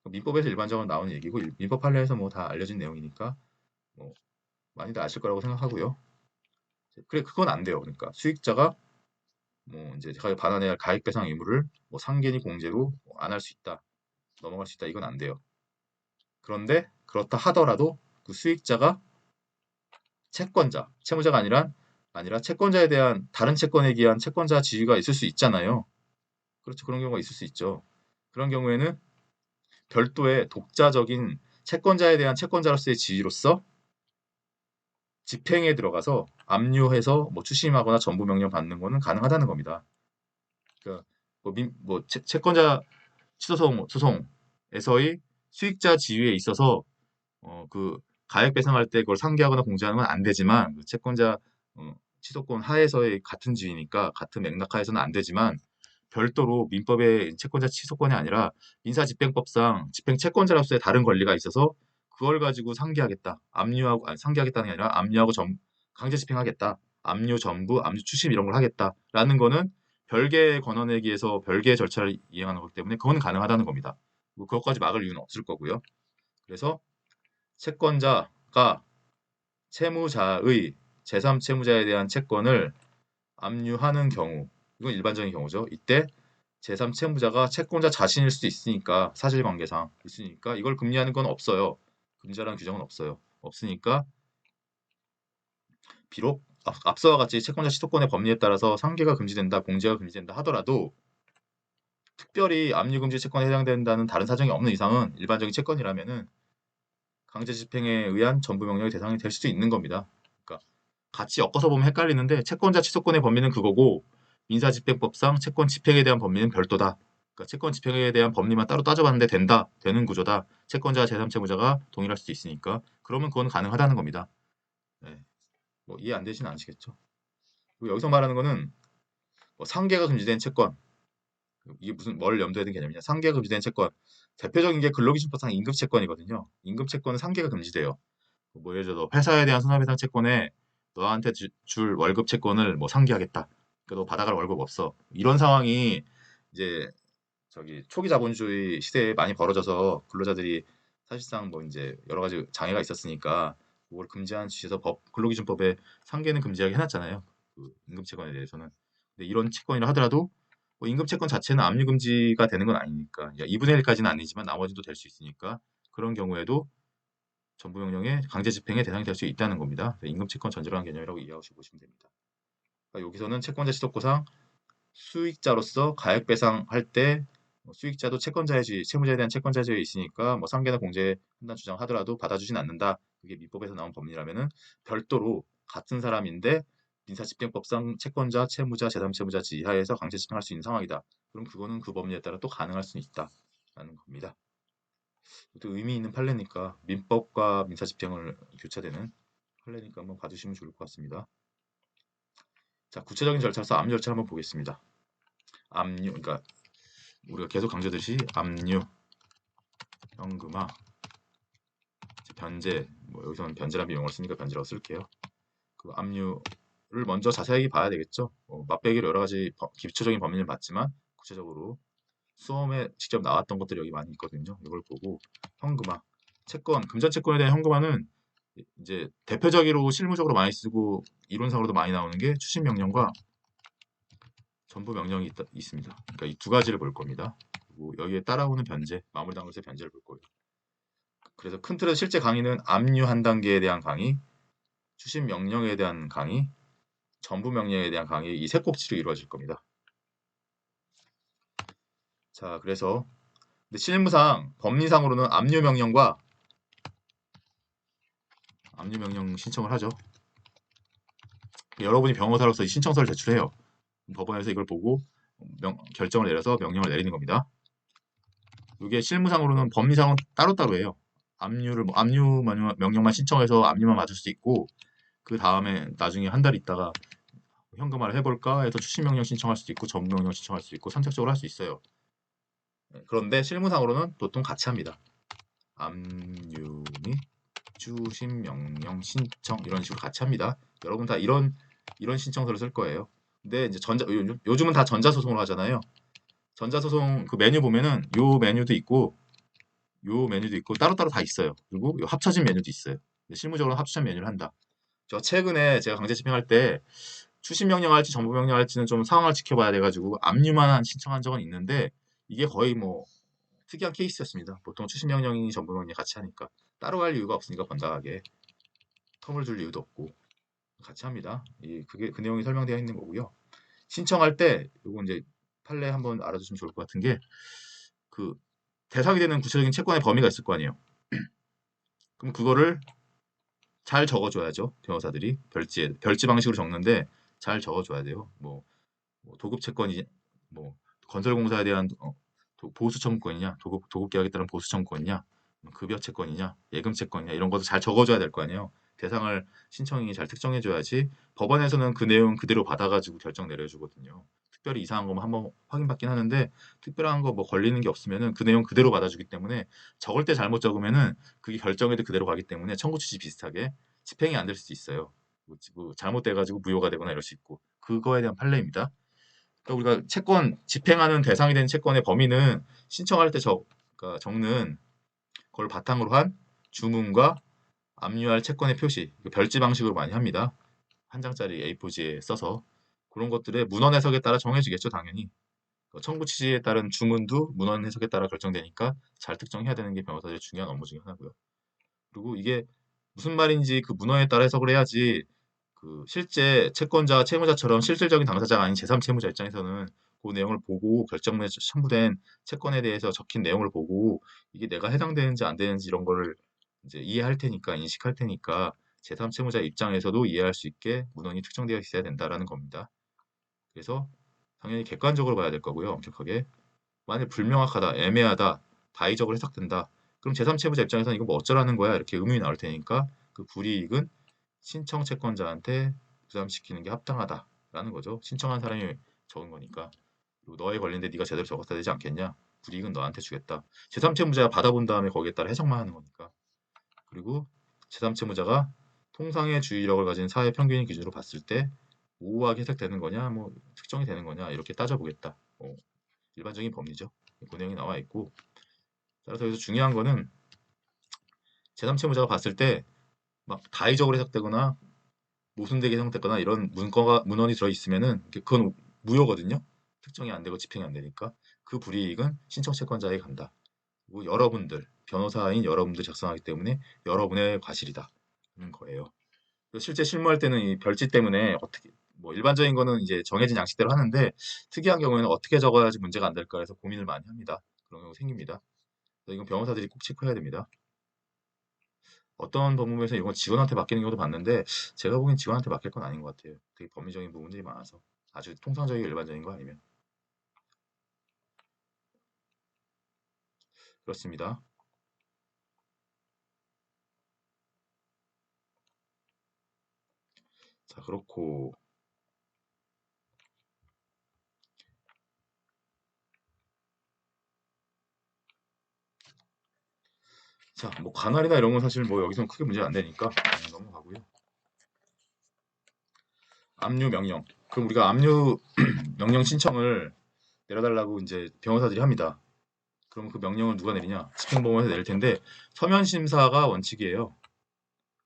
민법에서 일반적으로 나오는 얘기고 민법 판례에서 뭐 다 알려진 내용이니까 뭐 많이들 아실 거라고 생각하고요. 그래 그건 안 돼요. 그러니까 수익자가 뭐 이제 자기가 반환해야 할 가액배상 의무를 뭐 상계니 공제로 안 할 수 있다, 넘어갈 수 있다 이건 안 돼요. 그런데 그렇다 하더라도 그 수익자가 채권자, 채무자가 아니라 채권자에 대한 다른 채권에 기한 채권자 지위가 있을 수 있잖아요. 그렇죠. 그런 경우가 있을 수 있죠. 그런 경우에는 별도의 독자적인 채권자에 대한 채권자로서의 지위로서 집행에 들어가서 압류해서 뭐 추심하거나 전부 명령 받는 거는 가능하다는 겁니다. 그러니까 뭐 채권자 소송에서의 수익자 지위에 있어서 그 가액 배상할 때 그걸 상기하거나 공제하는 건 안 되지만 그 채권자 취소권 하에서의 같은 지위니까 같은 맥락 하에서는 안 되지만 별도로 민법의 채권자 취소권이 아니라 민사집행법상 집행 채권자로서의 다른 권리가 있어서 그걸 가지고 상기하겠다. 압류하고 아니, 상기하겠다는 게 아니라 압류하고 강제 집행하겠다. 압류 전부, 압류 추심 이런 걸 하겠다라는 거는 별개의 권한에 기해서 별개의 절차를 이행하는 거기 때문에 그건 가능하다는 겁니다. 뭐 그것까지 막을 이유는 없을 거고요. 그래서 채권자가 채무자의 제3채무자에 대한 채권을 압류하는 경우, 이건 일반적인 경우죠. 이때 제3채무자가 채권자 자신일 수도 있으니까 사실관계상 있으니까 이걸 금지하는 건 없어요. 금지라는 규정은 없어요. 없으니까 비록 앞서와 같이 채권자 취소권의 법리에 따라서 상계가 금지된다, 공제가 금지된다 하더라도 특별히 압류금지 채권에 해당된다는 다른 사정이 없는 이상은 일반적인 채권이라면은 강제 집행에 의한 전부 명령의 대상이 될 수도 있는 겁니다. 그러니까 같이 엮어서 보면 헷갈리는데 채권자 취소권의 범위는 그거고 민사집행법상 채권 집행에 대한 법리는 별도다. 그러니까 채권 집행에 대한 법리만 따로 따져봤는데 되는 구조다. 채권자와 제3채무자가 동일할 수도 있으니까 그러면 그건 가능하다는 겁니다. 네. 뭐 이해 안 되시는 않으시겠죠? 그리고 여기서 말하는 거는 뭐 상계가 금지된 채권 이게 무슨 뭘 염두에 둔 개념이냐? 상계가 금지된 채권 대표적인 게 근로기준법상 임금채권이거든요. 임금채권은 상계가 금지돼요. 뭐 예를 들어 회사에 대한 손해배상 채권에 너한테 줄 월급 채권을 뭐 상기하겠다. 그러니까 너 받아갈 월급 없어. 이런 상황이 이제 저기 초기 자본주의 시대에 많이 벌어져서 근로자들이 사실상 뭐 이제 여러 가지 장애가 있었으니까 그걸 금지하는 취지에서 근로기준법에 상계는 금지하게 해놨잖아요. 그 임금채권에 대해서는. 근데 이런 채권이라 하더라도 뭐 임금채권 자체는 압류 금지가 되는 건 아니니까 2분의 1까지는 아니지만 나머지도 될 수 있으니까 그런 경우에도 전부명령의 강제 집행의 대상이 될 수 있다는 겁니다. 임금채권 전제라는 개념이라고 이해하시고 보시면 됩니다. 그러니까 여기서는 채권자 취득고상 수익자로서 가액 배상할 때 수익자도 채권자의 지위, 채무자에 대한 채권자의 지위에 있으니까 뭐 상계나 공제 한다 주장하더라도 받아주진 않는다. 그게 민법에서 나온 법리라면은 별도로 같은 사람인데 민사집행법상 채권자, 채무자, 제3채무자 지하에서 강제 집행할 수 있는 상황이다. 그럼 그거는 그 법리에 따라 또 가능할 수 있다라는 겁니다. 또 의미 있는 판례니까 민법과 민사집행을 교차되는 판례니까 한번 봐주시면 좋을 것 같습니다. 자, 구체적인 절차로서 압류 절차 한번 보겠습니다. 압류, 그러니까 우리가 계속 강조드렸듯이 압류, 현금화, 변제, 뭐 여기서는 변제라는 용어를 쓰니까 변제라고 쓸게요. 그 압류를 먼저 자세히 봐야 되겠죠. 맛배기로 여러 가지 기초적인 법리를 봤지만 구체적으로 수험에 직접 나왔던 것들이 여기 많이 있거든요. 이걸 보고 현금화, 채권, 금전 채권에 대한 현금화는 이제 대표적으로 실무적으로 많이 쓰고 이론상으로도 많이 나오는 게 추심 명령과 전부 명령이 있습니다. 그러니까 이 두 가지를 볼 겁니다. 그리고 여기에 따라오는 변제, 마무리 단계에서 변제를 볼 거예요. 그래서 큰 틀에서 실제 강의는 압류 한 단계에 대한 강의, 추심 명령에 대한 강의, 전부 명령에 대한 강의 이 세 꼭지로 이루어질 겁니다. 자, 그래서 근데 실무상 법리상으로는 압류 명령과 압류 명령 신청을 하죠. 여러분이 변호사로서 이 신청서를 제출해요. 법원에서 이걸 보고 결정을 내려서 명령을 내리는 겁니다. 이게 실무상으로는 법리상은 따로따로예요. 압류 명령만 신청해서 압류만 맞을 수 있고 그 다음에 나중에 한 달 있다가 현금화를 해볼까 해서 추심명령 신청할 수도 있고 전부명령 신청할 수도 있고 선택적으로 할 수 있어요. 그런데 실무상으로는 보통 같이 합니다. 압류 및 추심명령 신청 이런 식으로 같이 합니다. 여러분 다 이런 신청서를 쓸 거예요. 근데 이제 요즘은 다 전자소송으로 하잖아요. 전자소송 그 메뉴 보면은 요 메뉴도 있고 따로따로 다 있어요. 그리고 요 합쳐진 메뉴도 있어요. 실무적으로 합쳐진 메뉴를 한다. 저 최근에 제가 강제 집행할 때 추심 명령할지 전부 명령할지는 좀 상황을 지켜봐야 돼가지고 압류만 신청한 적은 있는데 이게 거의 뭐 특이한 케이스였습니다. 보통 추심 명령이 전부 명령 같이 하니까 따로 할 이유가 없으니까 번다하게 텀을 줄 이유도 없고 같이 합니다. 그게 그 내용이 설명되어 있는 거고요. 신청할 때 요거 이제 판례 한번 알아두시면 좋을 것 같은 게 그 대상이 되는 구체적인 채권의 범위가 있을 거 아니에요. 그럼 그거를 잘 적어줘야죠. 변호사들이 별지 방식으로 적는데 잘 적어줘야 돼요. 뭐 도급 채권이 뭐 건설공사에 대한 보수 청구권이냐, 도급 계약에 따른 보수 청구권이냐, 급여 채권이냐, 예금 채권이냐 이런 것도 잘 적어줘야 될 거 아니에요. 대상을 신청인이 잘 특정해줘야지 법원에서는 그 내용 그대로 받아가지고 결정 내려주거든요. 특별히 이상한 거면 한번 확인받긴 하는데 특별한 거 뭐 걸리는 게 없으면은 그 내용 그대로 받아주기 때문에 적을 때 잘못 적으면은 그게 결정에도 그대로 가기 때문에 청구 취지 비슷하게 집행이 안 될 수도 있어요. 뭐 잘못돼가지고 무효가 되거나 이럴 수 있고 그거에 대한 판례입니다. 그러니까 우리가 채권 집행하는 대상이 된 채권의 범위는 신청할 때 그러니까 적는 걸 바탕으로 한 주문과 압류할 채권의 표시, 별지 방식으로 많이 합니다. 한 장짜리 A4지에 써서 그런 것들의 문헌 해석에 따라 정해지겠죠, 당연히. 청구 취지에 따른 주문도 문헌 해석에 따라 결정되니까 잘 특정해야 되는 게 변호사들의 중요한 업무 중에 하나고요. 그리고 이게 무슨 말인지 그 문헌에 따라 해석을 해야지 그 실제 채권자, 채무자처럼 실질적인 당사자가 아닌 제3채무자 입장에서는 그 내용을 보고 결정에 첨부된 채권에 대해서 적힌 내용을 보고 이게 내가 해당되는지 안 되는지 이런 거를 이제 이해할 테니까 인식할 테니까 제3채무자 입장에서도 이해할 수 있게 문헌이 특정되어 있어야 된다라는 겁니다. 그래서 당연히 객관적으로 봐야 될 거고요. 엄격하게. 만약 불명확하다, 애매하다, 다의적으로 해석된다. 그럼 제3채무자 입장에서는 이거 뭐 어쩌라는 거야? 이렇게 의문이 나올 테니까 그 불이익은 신청 채권자한테 부담시키는 게 합당하다라는 거죠. 신청한 사람이 적은 거니까. 그리고 너에 관련된 네가 제대로 적었어야 되지 않겠냐? 불이익은 너한테 주겠다. 제3채무자가 받아본 다음에 거기에 따라 해석만 하는 거니까. 그리고 제3채무자가 통상의 주의력을 가진 사회 평균인 기준으로 봤을 때 모호하게 해석되는 거냐, 뭐 특정이 되는 거냐 이렇게 따져보겠다. 일반적인 법리죠. 그 내용이 나와 있고 따라서 여기서 중요한 거는 제3채무자가 봤을 때 막 다의적으로 해석되거나 모순되게 해석되거나 이런 문헌이 들어 있으면은 그건 무효거든요. 특정이 안 되고 집행이 안 되니까 그 불이익은 신청 채권자에게 간다. 그리고 여러분들 변호사인 여러분들 작성하기 때문에 여러분의 과실이다는 거예요. 실제 실무할 때는 이 별지 때문에 어떻게 뭐 일반적인 거는 이제 정해진 양식대로 하는데 특이한 경우에는 어떻게 적어야지 문제가 안 될까 해서 고민을 많이 합니다. 그런 경우 생깁니다. 이건 변호사들이 꼭 체크해야 됩니다. 어떤 법무부에서 이건 직원한테 맡기는 경우도 봤는데 제가 보기엔 직원한테 맡길 건 아닌 것 같아요. 되게 법리적인 부분들이 많아서 아주 통상적이고 일반적인 거 아니면 그렇습니다. 자 그렇고 자, 뭐 관할이나 이런 건 사실 뭐 여기서는 크게 문제가 안 되니까 그냥 넘어가고요. 압류 명령. 그럼 우리가 압류 명령 신청을 내려달라고 이제 변호사들이 합니다. 그럼 그 명령을 누가 내리냐? 집행법원에서 내릴 텐데 서면 심사가 원칙이에요.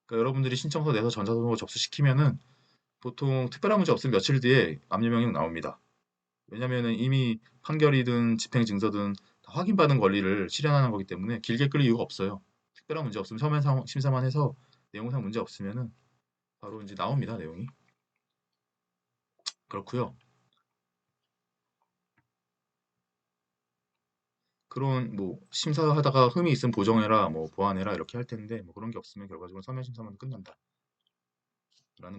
그러니까 여러분들이 신청서 내서 전자등록을 접수시키면은 보통 특별한 문제 없으면 며칠 뒤에 압류 명령 나옵니다. 왜냐면은 이미 판결이든 집행 증서든 다 확인받은 권리를 실현하는 거기 때문에 길게 끌릴 이유가 없어요. 특별한 문제 없으면 서면 심사만 해서 내용상 문제 없으면은 바로 이제 나옵니다, 내용이. 그렇고요. 그런 뭐 심사하다가 흠이 있으면 보정해라, 뭐 보완해라 이렇게 할 텐데 뭐 그런 게 없으면 결과적으로 서면 심사만 끝난다라는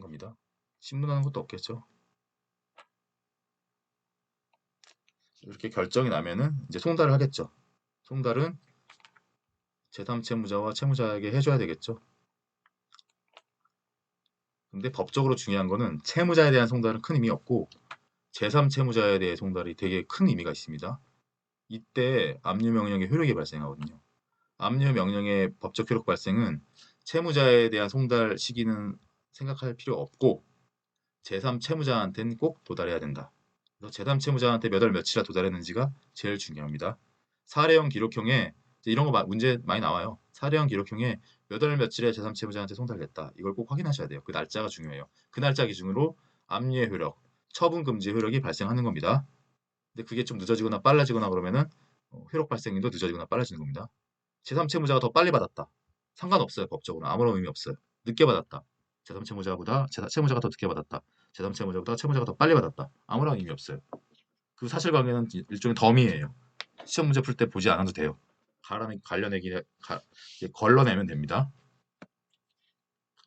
겁니다. 신문하는 것도 없겠죠. 이렇게 결정이 나면은 이제 송달을 하겠죠. 송달은 제3채무자와 채무자에게 해줘야 되겠죠. 근데 법적으로 중요한 거는 채무자에 대한 송달은 큰 의미 없고 제3채무자에 대해 송달이 되게 큰 의미가 있습니다. 이때 압류 명령의 효력이 발생하거든요. 압류 명령의 법적 효력 발생은 채무자에 대한 송달 시기는 생각할 필요 없고 제3채무자한테는 꼭 도달해야 된다. 그래서 제3채무자한테 몇 월 며칠에 도달했는지가 제일 중요합니다. 사례형 기록형에 이런 거 문제 많이 나와요. 사례형 기록형에 몇 월 며칠에 제3채무자한테 송달됐다. 이걸 꼭 확인하셔야 돼요. 그 날짜가 중요해요. 그 날짜 기준으로 압류의 효력, 처분 금지 효력이 발생하는 겁니다. 근데 그게 좀 늦어지거나 빨라지거나 그러면은 효력 발생일도 늦어지거나 빨라지는 겁니다. 제3채무자가 더 빨리 받았다. 상관없어요. 법적으로 아무런 의미 없어요. 늦게 받았다. 제3채무자보다 채무자가 더 늦게 받았다. 제3채무자보다 채무자가 더 빨리 받았다. 아무런 의미 없어요. 그 사실관계는 일종의 덤이에요. 시험 문제 풀 때 보지 않아도 돼요. 걸러내면 됩니다.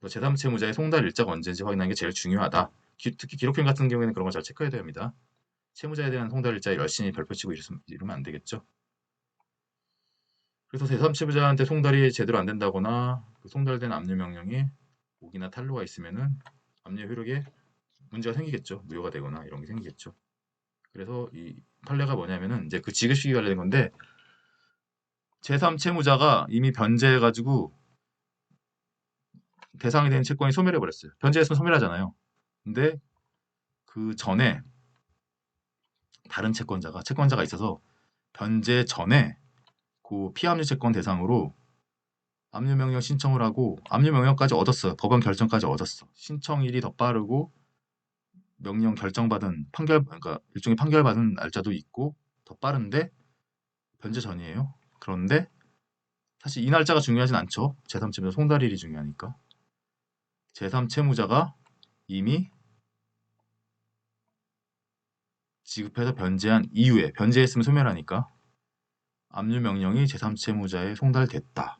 제3채무자의 송달 일자가 언제인지 확인하는 게 제일 중요하다. 특히 기록형 같은 경우에는 그런 걸 잘 체크해야 됩니다. 채무자에 대한 송달 일자에 열심히 별표치고 이러면 안 되겠죠. 그래서 제3채무자한테 송달이 제대로 안 된다거나 그 송달된 압류 명령이 오기나 탄로가 있으면은 압류 효력에 문제가 생기겠죠. 무효가 되거나 이런 게 생기겠죠. 그래서 이 판례가 뭐냐면은 이제 그 지급 시기 관련된 건데 제3채무자가 이미 변제해가지고 대상이 된 채권이 소멸해 버렸어요. 변제했으면 소멸하잖아요. 근데 그 전에 다른 채권자가 있어서 변제 전에 그 피압류 채권 대상으로 압류 명령 신청을 하고 압류 명령까지 얻었어요. 법원 결정까지 얻었어. 신청일이 더 빠르고 명령 결정받은 그러니까 일종의 판결받은 날짜도 있고 더 빠른데 변제 전이에요. 그런데 사실 이 날짜가 중요하진 않죠. 제3채무자 송달일이 중요하니까. 제3채무자가 이미 지급해서 변제한 이후에 변제했으면 소멸하니까 압류 명령이 제3채무자에 송달됐다.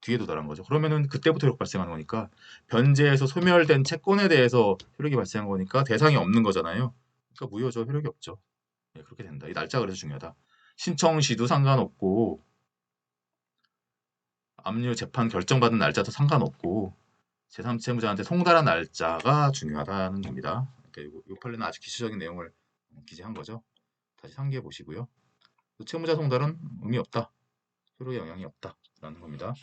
뒤에 도달한 거죠. 그러면은 그때부터 효력 발생하는 거니까 변제해서 소멸된 채권에 대해서 효력이 발생한 거니까 대상이 없는 거잖아요. 그러니까 무효죠. 효력이 없죠. 네, 그렇게 된다. 이 날짜가 그래서 중요하다. 신청 시도 상관없고 압류 재판 결정받은 날짜도 상관없고 제3채무자한테 송달한 날짜가 중요하다는 겁니다. 그러니까 이 판례는 아주 기초적인 내용을 기재한 거죠. 다시 상기해 보시고요. 채무자 송달은 의미 없다. 효력에 영향이 없다라는 겁니다.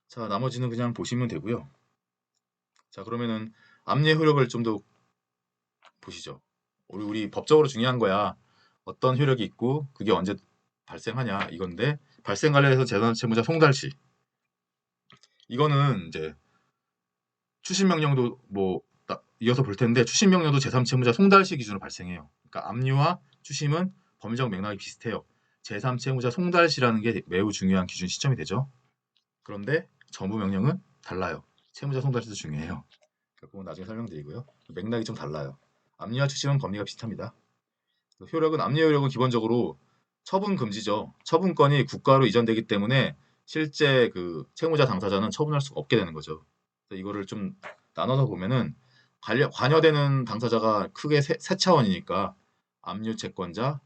자, 나머지는 그냥 보시면 되고요. 자, 그러면은 압류 효력을 좀 더 보시죠. 우리 법적으로 중요한 거야. 어떤 효력이 있고 그게 언제 발생하냐 이건데 발생 관련해서 제3채무자 송달 시 이거는 이제 추심 명령도 뭐 이어서 볼 텐데 추심 명령도 제3채무자 송달 시 기준으로 발생해요. 그러니까 압류와 추심은 법리적 맥락이 비슷해요. 제3채무자 송달 시라는 게 매우 중요한 기준 시점이 되죠. 그런데 전부 명령은 달라요. 채무자 송달 시도 중요해요. 그건 나중에 설명드리고요. 맥락이 좀 달라요. 압류와 추심은 법리가 비슷합니다. 효력은 압류 효력은 기본적으로 처분 금지죠. 처분권이 국가로 이전되기 때문에 실제 그 채무자 당사자는 처분할 수가 없게 되는 거죠. 이거를 좀 나눠서 보면은 관여되는 당사자가 크게 세 차원이니까 압류 채권자,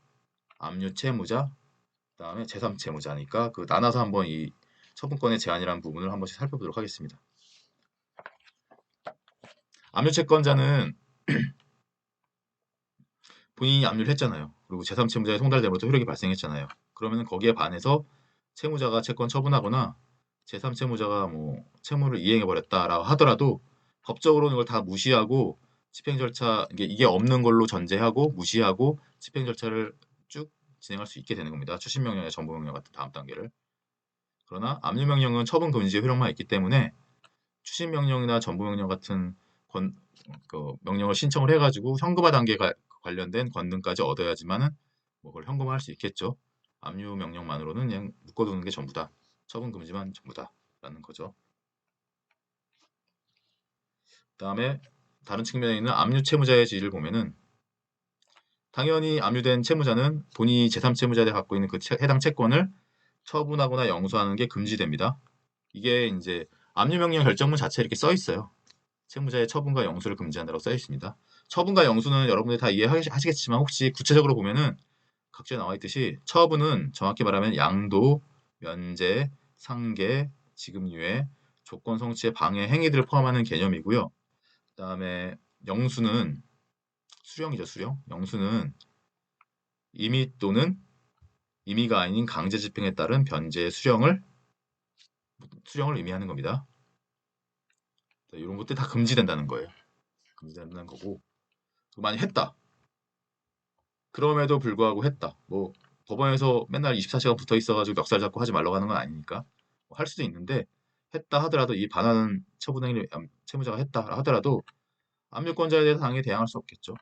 압류 채무자, 그다음에 제3채무자니까 그 나눠서 한번 이 처분권의 제한이라는 부분을 한 번씩 살펴보도록 하겠습니다. 압류 채권자는 본인이 압류를 했잖아요. 그리고 제3채무자의 송달됨으로써 효력이 발생했잖아요. 그러면 거기에 반해서 채무자가 채권 처분하거나 제3채무자가 뭐 채무를 이행해버렸다라고 하더라도 법적으로는 이걸 다 무시하고 집행 절차 이게 없는 걸로 전제하고 무시하고 집행 절차를 쭉 진행할 수 있게 되는 겁니다. 추심명령이나 정보명령 같은 다음 단계를. 그러나 압류명령은 처분 금지의 효력만 있기 때문에 추심명령이나 정보명령 같은 그 명령을 신청을 해가지고 현금화 단계가 관련된 권능까지 얻어야지만은 뭐 그걸 현금화할 수 있겠죠. 압류 명령만으로는 그냥 묶어두는 게 전부다. 처분 금지만 전부다라는 거죠. 그다음에 다른 측면에 있는 압류 채무자의 지위를 보면은 당연히 압류된 채무자는 본인이 제3채무자에 갖고 있는 그 해당 채권을 처분하거나 영수하는 게 금지됩니다. 이게 이제 압류 명령 결정문 자체에 이렇게 써 있어요. 채무자의 처분과 영수를 금지한다고 써 있습니다. 처분과 영수는 여러분들이 다 이해하시겠지만 혹시 구체적으로 보면은 각주에 나와 있듯이 처분은 정확히 말하면 양도, 면제, 상계, 지급유예, 조건 성취의 방해 행위들을 포함하는 개념이고요. 그다음에 영수는 수령이죠, 수령. 영수는 임의 또는 임의가 아닌 강제 집행에 따른 변제의 수령을 의미하는 겁니다. 이런 것들 다 금지된다는 거예요. 금지된다는 거고. 만약 했다. 그럼에도 불구하고 했다. 뭐 법원에서 맨날 24시간 붙어 있어가지고 멱살 잡고 하지 말라고 하는 건 아니니까 뭐할 수도 있는데 했다 하더라도 이 반환 처분 행위를 채무자가 했다 하더라도 압류권자에 대해서 당연히 대항할 수 없겠죠.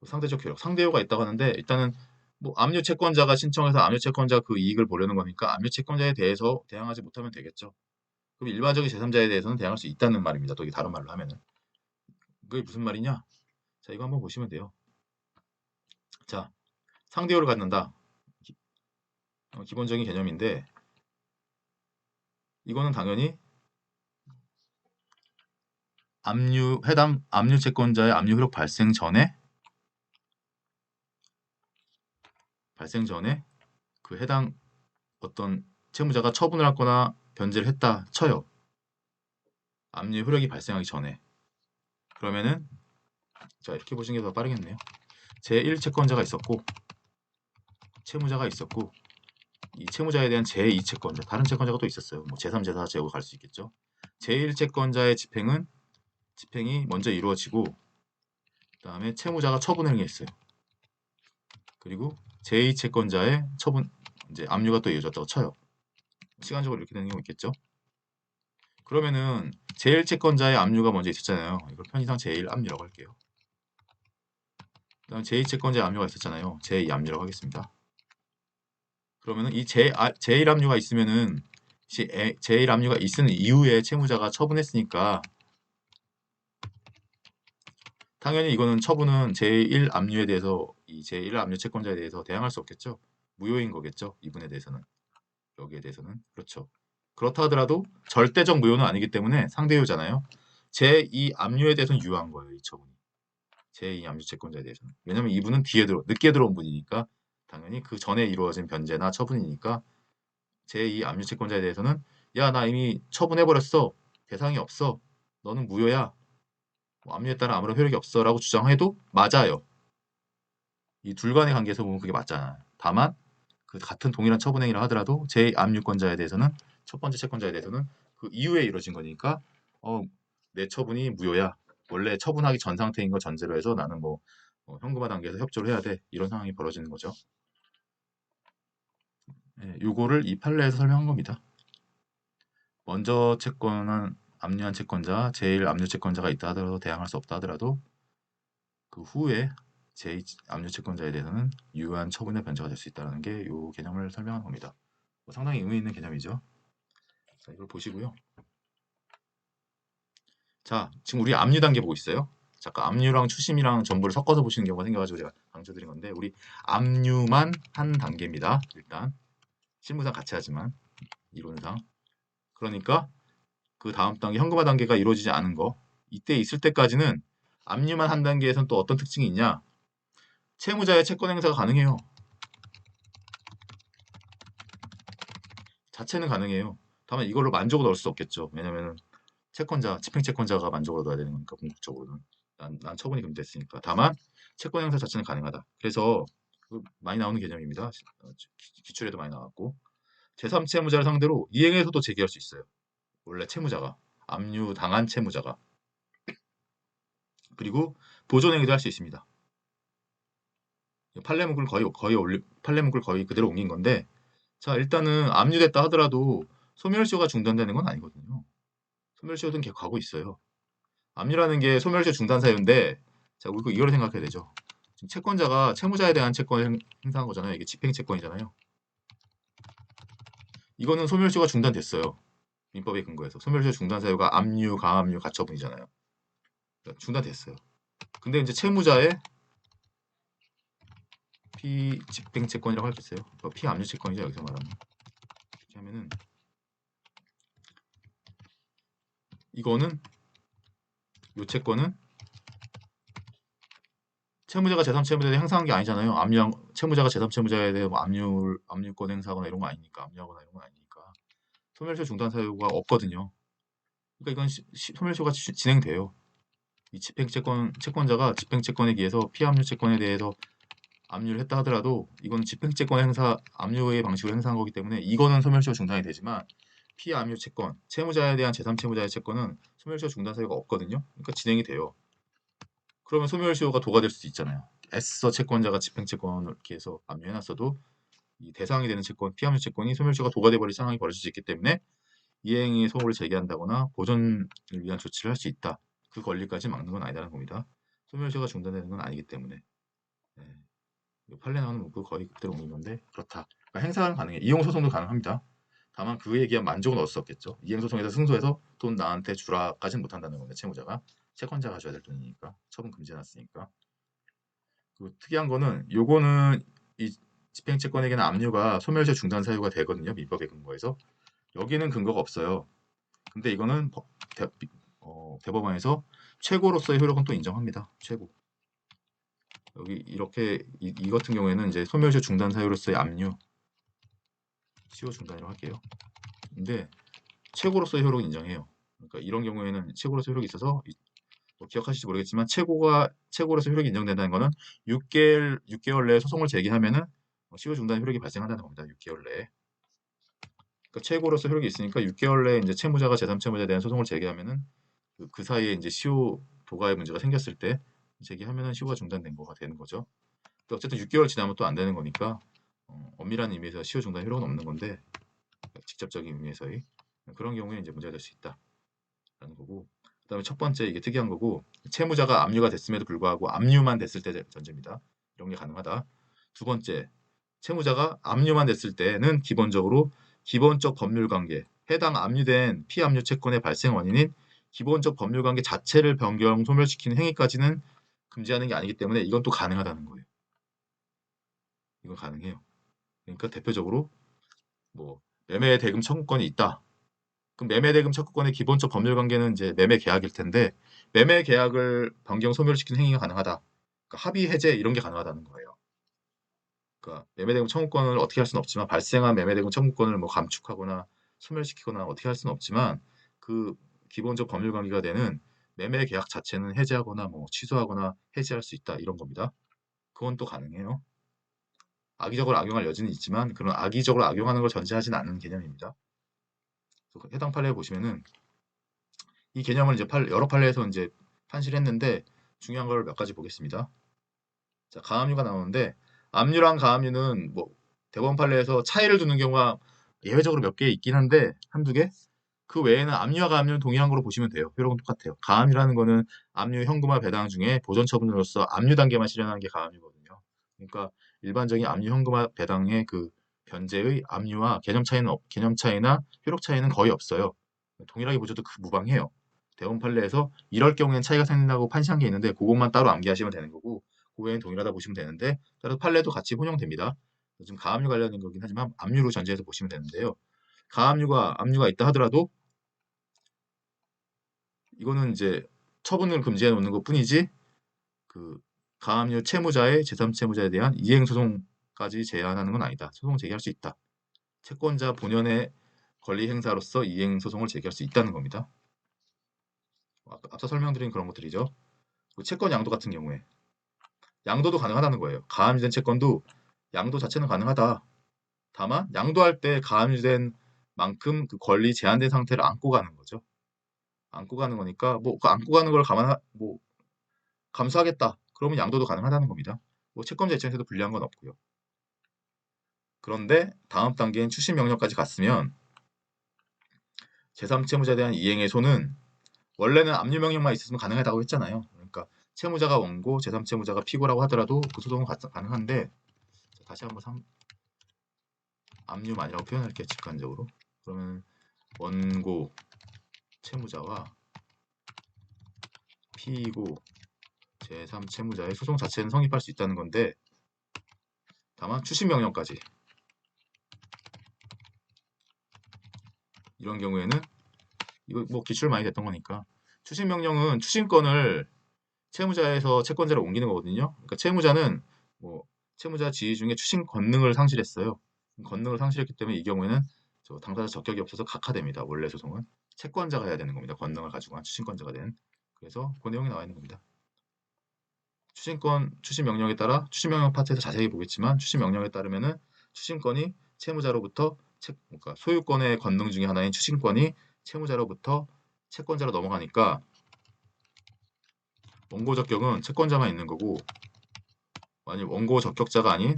상대적 효력, 상대효가 있다고 하는데 일단은 뭐 압류 채권자가 신청해서 압류 채권자 그 이익을 보려는 거니까 압류 채권자에 대해서 대항하지 못하면 되겠죠. 그럼 일반적인 제3자에 대해서는 대항할 수 있다는 말입니다. 또 이게 다른 말로 하면은 그게 무슨 말이냐? 자 이거 한번 보시면 돼요. 자 상대효를 갖는다. 기본적인 개념인데 이거는 당연히 해당 압류 채권자의 압류 효력 발생 전에 그 해당 어떤 채무자가 처분을 하거나 변제를 했다 쳐요. 압류 효력이 발생하기 전에. 그러면은 자 이렇게 보시는 게 더 빠르겠네요. 제1채권자가 있었고 채무자가 있었고 이 채무자에 대한 제2채권자 다른 채권자가 또 있었어요. 뭐 제3, 제4, 제5 갈 수 있겠죠. 제1채권자의 집행이 먼저 이루어지고 그 다음에 채무자가 처분을 행했어요. 그리고 제2채권자의 처분 이제 압류가 또 이어졌다고 쳐요. 시간적으로 이렇게 되는 경우 있겠죠. 그러면은 제1채권자의 압류가 먼저 있었잖아요. 이걸 편의상 제1압류라고 할게요. 그다음 제2채권자의 압류가 있었잖아요. 제2압류라고 하겠습니다. 그러면은 이 제1압류가 있으면은 제1압류가 있은 이후에 채무자가 처분했으니까 당연히 이거는 처분은 제1압류에 대해서 이 제1압류 채권자에 대해서 대항할 수 없겠죠. 무효인 거겠죠. 이분에 대해서는. 여기에 대해서는. 그렇죠. 그렇다 하더라도 절대적 무효는 아니기 때문에 상대효잖아요. 제2압류에 대해서는 유효한 거예요. 이 처분이. 제2압류 채권자에 대해서는. 왜냐면 이분은 늦게 들어온 분이니까 당연히 그 전에 이루어진 변제나 처분이니까 제2압류 채권자에 대해서는 야, 나 이미 처분해버렸어. 대상이 없어. 너는 무효야. 뭐 압류에 따른 아무런 효력이 없어 라고 주장해도 맞아요. 이 둘 간의 관계에서 보면 그게 맞잖아요. 다만 그 같은 동일한 처분 행위를 하더라도 제2압류권자에 대해서는 첫 번째 채권자에 대해서는 그 이후에 이루어진 거니까 내 처분이 무효야. 원래 처분하기 전 상태인 걸 전제로 해서 나는 뭐 현금화 단계에서 협조를 해야 돼. 이런 상황이 벌어지는 거죠. 예, 요거를 이 판례에서 설명한 겁니다. 먼저 채권은 압류한 채권자, 제1압류 채권자가 있다 하더라도 대항할 수 없다 하더라도 그 후에 제2압류 채권자에 대해서는 유효한 처분의 변제가 될 수 있다는 게 이 개념을 설명한 겁니다. 상당히 의미 있는 개념이죠. 자, 이걸 보시고요. 자, 지금 우리 압류 단계 보고 있어요. 잠깐 압류랑 추심이랑 전부를 섞어서 보시는 경우가 생겨가지고 제가 강조드린 건데 우리 압류만 한 단계입니다. 일단 실무상 같이 하지만 이론상 그러니까 그 다음 단계 현금화 단계가 이루어지지 않은 거 이때 있을 때까지는 압류만 한 단계에서는 또 어떤 특징이 있냐 채무자의 채권 행사가 가능해요. 자체는 가능해요. 다만 이걸로 만족을 얻을 수 없겠죠. 왜냐면 채권자, 집행채권자가 만족을 얻어야 되는 거니까 궁극적으로는. 난 처분이 금지됐으니까. 다만 채권 행사 자체는 가능하다. 그래서 많이 나오는 개념입니다. 기출에도 많이 나왔고 제3채무자를 상대로 이행해서도 제기할 수 있어요. 원래 채무자가 압류당한 채무자가 그리고 보존행위도 할 수 있습니다. 판례문구를 판례문구를 거의 그대로 옮긴 건데 자 일단은 압류됐다 하더라도 소멸시효가 중단되는 건 아니거든요. 소멸시효는 계속 가고 있어요. 압류라는 게 소멸시효 중단 사유인데 자 우리 이거를 생각해야 되죠. 지금 채권자가 채무자에 대한 채권을 행사한 거잖아요. 이게 집행채권이잖아요. 이거는 소멸시효가 중단됐어요. 민법에 근거해서 소멸시효 중단 사유가 압류, 가압류, 가처분이잖아요. 그러니까 중단됐어요. 근데 이제 채무자의 피집행채권이라고 할 수 있어요. 피압류채권이죠 여기서 말하는. 이렇게 하면은 이거는 요 채권은 채무자가 제3채무자에 대해 행사한 게 아니잖아요. 채무자가 제3채무자에 대해 뭐 압류권 행사하거나 이런 거 아니니까 압류하거나 이런 거 아니니까 소멸시효 중단 사유가 없거든요. 그러니까 이건 소멸시효가 진행돼요. 이 채권자가 집행채권에 의해서 피압류 채권에 대해서 압류를 했다 하더라도 이건 집행채권 행사 압류의 방식으로 행사한 거기 때문에 이거는 소멸시효 중단이 되지만 피압류 채권 채무자에 대한 제3채무자의 채권은 소멸시효 중단 사유가 없거든요. 그러니까 진행이 돼요. 그러면 소멸시효가 도가될 수도 있잖아요. 애써 채권자가 집행채권을 이렇게 해서 압류해놨어도 이 대상이 되는 채권, 피압류 채권이 소멸시효가 도가돼 버릴 상황이 벌어질 수 있기 때문에 이행의 소홀을 제기한다거나 보존을 위한 조치를 할 수 있다. 그 권리까지 막는 건 아니라는 겁니다. 소멸시효가 중단되는 건 아니기 때문에. 네. 판례 나오는 문구 거의 그대로 옮긴 건데 그렇다. 그러니까 행사는 가능해. 이용 소송도 가능합니다. 다만 그에 의한 만족은 얻을 수 없겠죠. 이행 소송에서 승소해서 돈 나한테 주라까지는 못한다는 건데 채무자가 채권자가 줘야 될 돈이니까 처분 금지해놨으니까. 그 특이한 거는 요거는 이 집행채권에게는 압류가 소멸시효 중단 사유가 되거든요. 민법에 근거해서 여기는 근거가 없어요. 근데 이거는 대법원에서 최고로서의 효력은 또 인정합니다. 최고. 여기 이렇게 이 같은 경우에는 이제 소멸시효 중단 사유로서의 압류 시효 중단이라고 할게요. 근데 최고로서의 효력을 인정해요. 그러니까 이런 경우에는 최고로서의 효력이 있어서 뭐 기억하실지 모르겠지만 최고로서 효력이 인정된다는 거는 6개월 내에 소송을 제기하면은 시효 중단 효력이 발생한다는 겁니다. 6개월 내에. 그러니까 최고로서 효력이 있으니까 6개월 내에 이제 채무자가 제3채무자에 대한 소송을 제기하면은 그 사이에 이제 시효 도가의 문제가 생겼을 때 제기하면은 시효가 중단된 거가 되는 거죠. 어쨌든 6개월 지나면 또 안 되는 거니까 엄밀한 의미에서 시효 중단 효력은 없는 건데 직접적인 의미에서의 그런 경우에 이제 문제가 될 수 있다라는 거고. 그다음에 첫 번째 이게 특이한 거고 채무자가 압류가 됐음에도 불구하고 압류만 됐을 때 전제입니다. 이런 게 가능하다. 두 번째 채무자가 압류만 됐을 때는 기본적으로 기본적 법률관계 해당 압류된 피압류 채권의 발생 원인인 기본적 법률관계 자체를 변경 소멸시키는 행위까지는 금지하는 게 아니기 때문에 이건 또 가능하다는 거예요. 이건 가능해요. 그러니까 대표적으로 뭐 매매 대금 청구권이 있다. 그럼 매매 대금 청구권의 기본적 법률 관계는 이제 매매 계약일 텐데 매매 계약을 변경 소멸시키는 행위가 가능하다. 그러니까 합의 해제 이런 게 가능하다는 거예요. 그러니까 매매 대금 청구권을 어떻게 할 수는 없지만 발생한 매매 대금 청구권을 뭐 감축하거나 소멸시키거나 어떻게 할 수는 없지만 그 기본적 법률 관계가 되는 매매 계약 자체는 해제하거나 뭐 취소하거나 해지할 수 있다 이런 겁니다. 그건 또 가능해요. 악의적으로 악용할 여지는 있지만 그런 악의적으로 악용하는 걸 전제하지는 않는 개념입니다. 해당 판례 보시면은 이 개념을 이제 여러 판례에서 이제 판시했는데 중요한 걸 몇 가지 보겠습니다. 자, 가압류가 나오는데 압류랑 가압류는 뭐 대법원 판례에서 차이를 두는 경우가 예외적으로 몇 개 있긴 한데 한두 개? 그 외에는 압류와 가압류는 동일한 거로 보시면 돼요. 효력은 똑같아요. 가압류라는 거는 압류 현금화 배당 중에 보전 처분으로서 압류 단계만 실현하는 게 가압류거든요. 그러니까 일반적인 압류 현금화 배당의 그 변제의 압류와 개념 차이나 효력 차이는 거의 없어요. 동일하게 보셔도 무방해요. 대법원 판례에서 이럴 경우에는 차이가 생긴다고 판시한 게 있는데 그것만 따로 암기하시면 되는 거고 그 외에는 동일하다 보시면 되는데 따라서 판례도 같이 혼용됩니다. 지금 가압류 관련된 거긴 하지만 압류로 전제해서 보시면 되는데요. 압류가 있다 하더라도 이거는 이제 처분을 금지해 놓는 것 뿐이지 그 가압류 채무자의 제3채무자에 대한 이행소송까지 제한하는 건 아니다. 소송 제기할 수 있다. 채권자 본연의 권리 행사로서 이행소송을 제기할 수 있다는 겁니다. 앞서 설명드린 그런 것들이죠. 채권 양도 같은 경우에 양도도 가능하다는 거예요. 가압류된 채권도 양도 자체는 가능하다. 다만 양도할 때 가압류된 만큼 그 권리 제한된 상태를 안고 가는 거죠. 안고 가는 거니까 뭐 그 안고 가는 걸 뭐 감수하겠다. 그러면 양도도 가능하다는 겁니다. 뭐 채권자 입장에서도 불리한 건 없고요. 그런데 다음 단계인 추심 명령까지 갔으면 제3채무자에 대한 이행의 손은 원래는 압류 명령만 있었으면 가능하다고 했잖아요. 그러니까 채무자가 원고, 제3채무자가 피고라고 하더라도 그 소송은 가능한데 다시 한번 압류만이라고 표현할게요. 직관적으로. 그러면 원고 채무자와 피고 제3채무자의 소송 자체는 성립할 수 있다는 건데 다만 추심 명령까지 이런 경우에는 이거 뭐 기출 많이 됐던 거니까 추심 명령은 추심권을 채무자에서 채권자로 옮기는 거거든요. 그러니까 채무자는 뭐 채무자 지위 중에 추심 권능을 상실했어요. 권능을 상실했기 때문에 이 경우에는 당사자 적격이 없어서 각하됩니다. 원래 소송은 채권자가 해야 되는 겁니다. 권능을 가지고 한 추심권자가 된. 그래서 그 내용이 나와 있는 겁니다. 추심 명령에 따라 추심 명령 파트에서 자세히 보겠지만 추심 명령에 따르면은 추심권이 채무자로부터 그러니까 소유권의 권능 중에 하나인 추심권이 채무자로부터 채권자로 넘어가니까 원고 적격은 채권자만 있는 거고 아니 원고 적격자가 아닌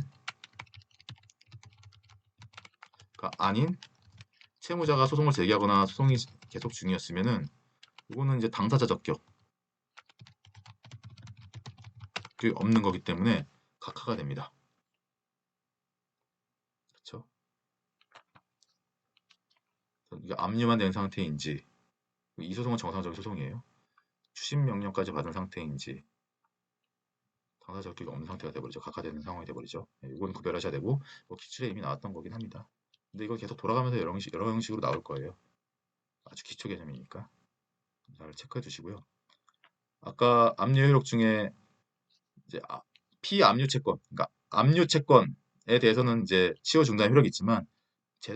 채무자가 소송을 제기하거나 소송이 계속 중이었으면은 이거는 이제 당사자 적격이 없는 거기 때문에 각하가 됩니다. 그렇죠? 이게 압류만 된 상태인지 이 소송은 정상적인 소송이에요. 추심 명령까지 받은 상태인지 당사자 적격이 없는 상태가 돼버리죠. 각하되는 상황이 돼버리죠. 이건 구별하셔야 되고 뭐 기출에 이미 나왔던 거긴 합니다. 근데 이거 계속 돌아가면서 여러 형식으로 나올 거예요. 아주 기초 개념이니까 잘 체크해 두시고요. 아까 압류 효력 중에 이제 피압류 채권, 그러니까 압류 채권에 대해서는 이제 시효 중단 효력이 있지만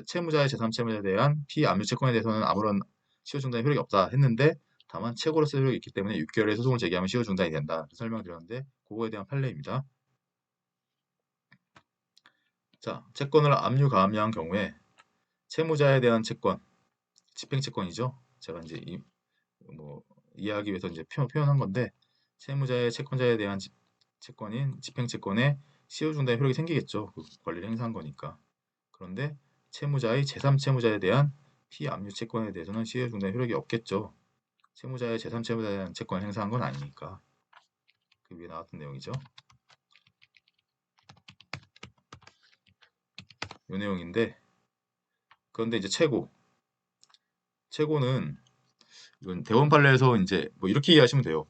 채무자의 제3채무자에 대한 피압류 채권에 대해서는 아무런 시효 중단 효력이 없다 했는데 다만 채고로서 효력이 있기 때문에 6개월에 소송을 제기하면 시효 중단이 된다 설명드렸는데 그거에 대한 판례입니다. 자, 채권을 압류 가압류한 경우에 채무자에 대한 채권, 집행채권이죠. 제가 이제 뭐 이해하기 위해서 이제 표현한 건데 채무자의 채권자에 대한 채권인 집행채권에 시효중단 효력이 생기겠죠. 그 권리를 행사한 거니까. 그런데 채무자의 제3채무자에 대한 피압류 채권에 대해서는 시효중단 효력이 없겠죠. 채무자의 제3채무자에 대한 채권을 행사한 건 아니니까. 그 위에 나왔던 내용이죠. 이 내용인데 그런데 이제 최고는 이건 대원 판례에서 이제 뭐 이렇게 이해하시면 돼요.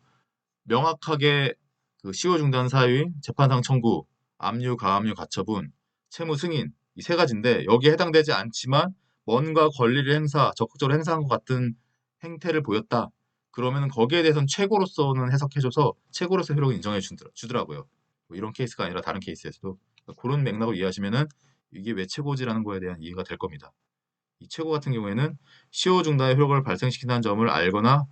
명확하게 그 시효 중단 사유인 재판상 청구, 압류, 가압류, 가처분, 채무 승인 이 세 가지인데 여기에 해당되지 않지만 뭔가 권리를 적극적으로 행사한 것 같은 행태를 보였다. 그러면 거기에 대해서는 최고로서는 해석해줘서 최고로서 효력을 인정해 주더라고요. 뭐 이런 케이스가 아니라 다른 케이스에서도 그런 맥락을 이해하시면은 이게 왜 최고지라는 거에 대한 이해가 될 겁니다. 이 최고 같은 경우에는 시효 중단의 효력을 발생시킨다는 점을 알거나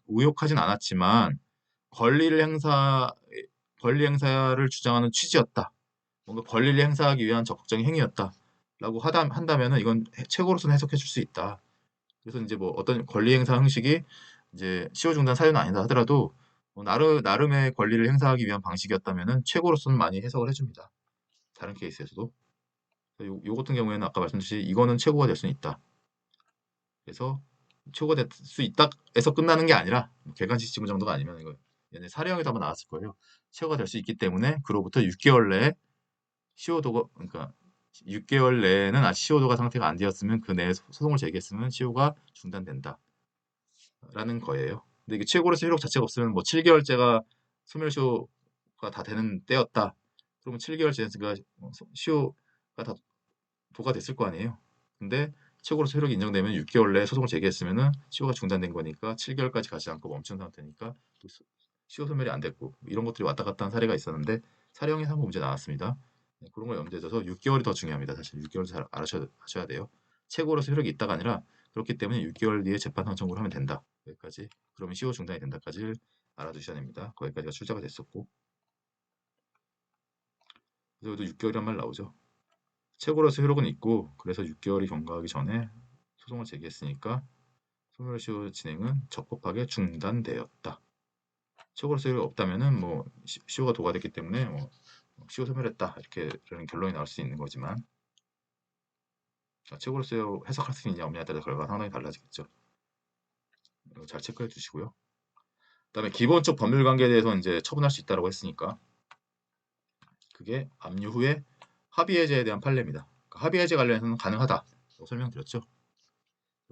의혹하진 않았지만 권리 행사를 주장하는 취지였다. 뭔가 권리를 행사하기 위한 적극적인 행위였다. 라고 한다면은 이건 최고로서는 해석해 줄 수 있다. 그래서 이제 뭐 어떤 권리 행사 형식이 이제 시효 중단 사유는 아니다 하더라도 나름의 권리를 행사하기 위한 방식이었다면은 최고로서는 많이 해석을 해줍니다. 다른 케이스에서도. 요 같은 경우에는 아까 말씀드린 이거는 최고가 될 수는 있다. 그래서 최고가 될 수 있다에서 끝나는 게 아니라 객관식 지문 정도가 아니면 이거 얘네 사례형에서 한번 나왔을 거예요. 최고가 될 수 있기 때문에 그로부터 6개월 내에 시효도가 그러니까 6개월 내에는 아직 시효도가 상태가 안 되었으면 그 내에 소송을 제기했으면 시효가 중단된다. 라는 거예요. 근데 이게 최고로서 효력 자체가 없으면 뭐 7개월째가 소멸시효가 다 되는 때였다. 그러면 7개월째 됐으니까 시효가 다 도가 됐을 거 아니에요. 근데 최고로서 효력이 인정되면 6개월 내에 소송을 제기했으면은 시효가 중단된 거니까 7개월까지 가지 않고 멈춘 상태니까 시효 소멸이 안 됐고 이런 것들이 왔다 갔다 한 사례가 있었는데 사례형에서 한번 문제 나왔습니다. 그런 걸 염두에 둬서 6개월이 더 중요합니다. 사실 6개월 잘 알아셔야 돼요. 최고로서 효력이 있다가 아니라 그렇기 때문에 6개월 뒤에 재판상 청구를 하면 된다. 여기까지. 그러면 시효 중단이 된다까지를 알아두셔야 됩니다. 거기까지가 출제가 됐었고 그래도 6개월이란 말 나오죠. 최고로서 효력은 있고 그래서 6개월이 경과하기 전에 소송을 제기했으니까 소멸시효 진행은 적법하게 중단되었다. 최고로서 효력이 없다면은 뭐 시효가 도과됐기 때문에 뭐 시효 소멸했다 이렇게 결론이 나올 수 있는 거지만 최고로서 해석할 수 있냐 없냐에 따라 결과가 상당히 달라지겠죠. 이거 잘 체크해 주시고요. 그다음에 기본적 법률 관계에 대해서 이제 처분할 수 있다라고 했으니까 그게 압류 후에 합의 해제에 대한 판례입니다. 그러니까 합의 해제 관련해서는 가능하다. 설명드렸죠.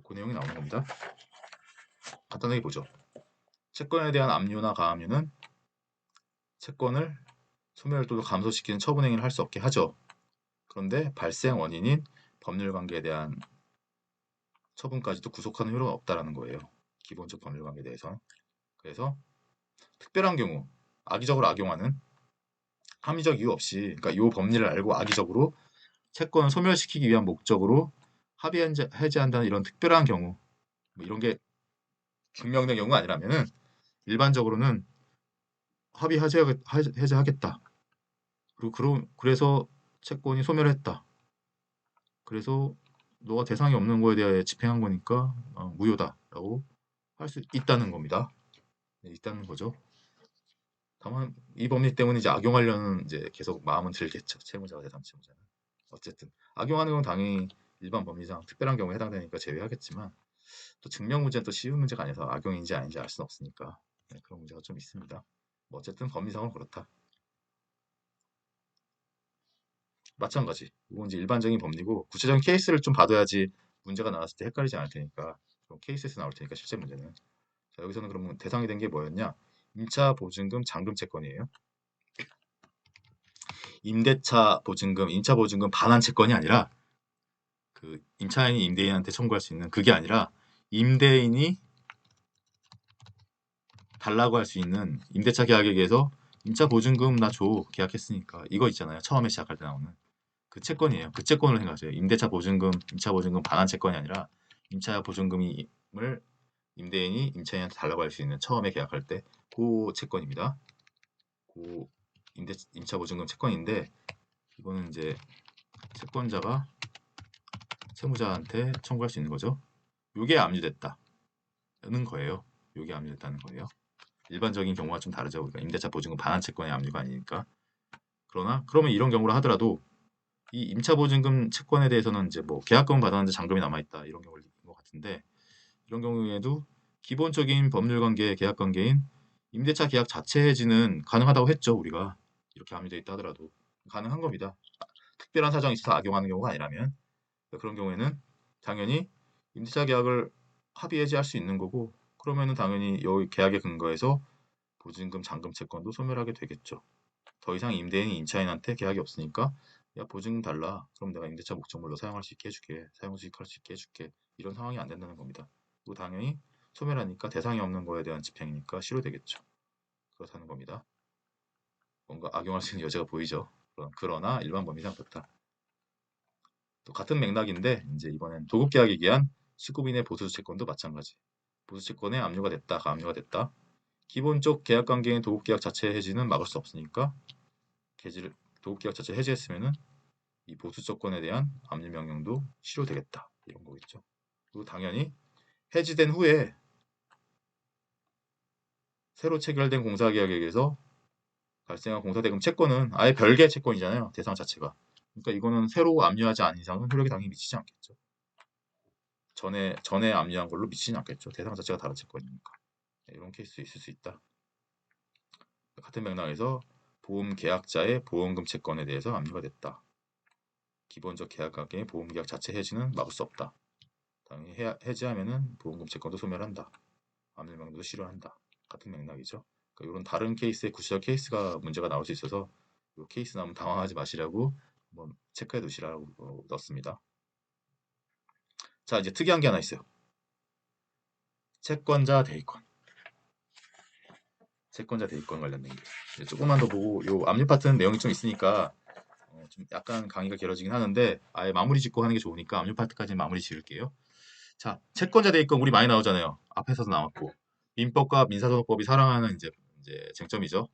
그 내용이 나오는 겁니다. 간단하게 보죠. 채권에 대한 압류나 가압류는 채권을 소멸 또는 감소시키는 처분 행위를 할 수 없게 하죠. 그런데 발생 원인인 법률 관계에 대한 처분까지도 구속하는 효력은 없다라는 거예요. 기본적 법률 관계에 대해서. 그래서 특별한 경우 악의적으로 악용하는 합리적 이유 없이 그러니까 이 법리를 알고 악의적으로 채권을 소멸시키기 위한 목적으로 합의 해제한다는 이런 특별한 경우 뭐 이런 게 증명된 경우가 아니라면은 일반적으로는 합의 해제하겠다. 그리고 그래서 채권이 소멸했다. 그래서 너가 대상이 없는 거에 대해 집행한 거니까 무효다라고 할 수 있다는 겁니다. 네, 있다는 거죠. 다만 이 법리 때문에 이제 악용하려는 이제 계속 마음은 들겠죠. 채무자가 대상 채무자는. 어쨌든 악용하는 건 당연히 일반 법리상 특별한 경우에 해당되니까 제외하겠지만 또 증명 문제는 또 쉬운 문제가 아니라서 악용인지 아닌지 알 수는 없으니까 네, 그런 문제가 좀 있습니다. 뭐 어쨌든 법리상은 그렇다. 마찬가지. 이건 이제 일반적인 법리고 구체적인 케이스를 좀 봐둬야지 문제가 나왔을 때 헷갈리지 않을 테니까 그럼 케이스에서 나올 테니까 실제 문제는 자 여기서는 그러면 대상이 된 게 뭐였냐? 임차 보증금 잔금 채권이에요. 임대차 보증금, 임차 보증금 반환 채권이 아니라 그 임차인이 임대인한테 청구할 수 있는 그게 아니라 임대인이 달라고 할 수 있는 임대차 계약에 의해서 임차 보증금 나 줘 계약했으니까 이거 있잖아요. 처음에 시작할 때 나오는 그 채권이에요. 그 채권을 생각하세요. 임대차 보증금, 임차 보증금 반환 채권이 아니라 임차 보증금을 임대인이 임차인한테 달라고 할 수 있는 처음에 계약할 때 그 채권입니다. 그 임차 보증금 채권인데 이거는 이제 채권자가 채무자한테 청구할 수 있는 거죠. 요게 압류됐다는 거예요. 요게 압류됐다는 거예요. 일반적인 경우와 좀 다르죠. 그러니까 임대차 보증금 반환 채권의 압류가 아니니까. 그러면 이런 경우를 하더라도 이 임차 보증금 채권에 대해서는 이제 뭐 계약금은 받았는데 잔금이 남아 있다 이런 경우를 있는 것 같은데 이런 경우에도 기본적인 법률 관계, 계약 관계인 임대차 계약 자체 해지는 가능하다고 했죠. 우리가 이렇게 압류돼 있다 하더라도 가능한 겁니다. 특별한 사정이 있어서 악용하는 경우가 아니라면 그런 경우에는 당연히 임대차 계약을 합의 해지할 수 있는 거고 그러면은 당연히 여기 계약의 근거에서 보증금, 잔금 채권도 소멸하게 되겠죠. 더 이상 임대인이 임차인한테 계약이 없으니까 야 보증금 달라. 그럼 내가 임대차 목적물로 사용할 수 있게 해줄게. 사용 수익할 수 있게 해줄게. 이런 상황이 안 된다는 겁니다. 그리고 당연히 소멸하니까 대상이 없는 거에 대한 집행이니까 실효되겠죠. 그렇다는 겁니다. 뭔가 악용할 수 있는 여지가 보이죠. 그러나 일반 법리상 그렇다. 또 같은 맥락인데 이제 이번엔 도급계약에 기한 수급인의 보수주 채권도 마찬가지. 보수주 채권에 압류가 됐다, 가압류가 됐다. 기본적 계약관계인 도급계약 자체 해지는 막을 수 없으니까 도급계약 자체 해지했으면은 이 보수 조건에 대한 압류 명령도 실효되겠다 이런 거겠죠. 그리고 당연히 해지된 후에 새로 체결된 공사계약에 의해서 발생한 공사대금 채권은 아예 별개의 채권이잖아요. 대상 자체가. 그러니까 이거는 새로 압류하지 않은 이상은 효력이 당연히 미치지 않겠죠. 전에 압류한 걸로 미치진 않겠죠. 대상 자체가 다른 채권이니까. 이런 케이스 있을 수 있다. 같은 맥락에서 보험 계약자의 보험금 채권에 대해서 압류가 됐다. 기본적 계약관계의 보험계약 자체 해지는 막을 수 없다. 당연히 해지하면은 보험금 채권도 소멸한다. 압류명령도 실효한다. 같은 맥락이죠. 그러니까 이런 다른 케이스의 구체적 케이스가 문제가 나올 수 있어서 이 케이스 나오면 당황하지 마시라고 한번 체크해 두시라고 넣었습니다. 자 이제 특이한 게 하나 있어요. 채권자 대리권. 채권자 대리권 관련된 게 조금만 더 보고 요 압류 파트는 내용이 좀 있으니까 좀 약간 강의가 길어지긴 하는데 아예 마무리 짓고 하는 게 좋으니까 압류 파트까지 마무리 지을게요. 자 채권자 대리권 우리 많이 나오잖아요. 앞에서도 나왔고 민법과 민사소송법이 사랑하는 이제 쟁점이죠.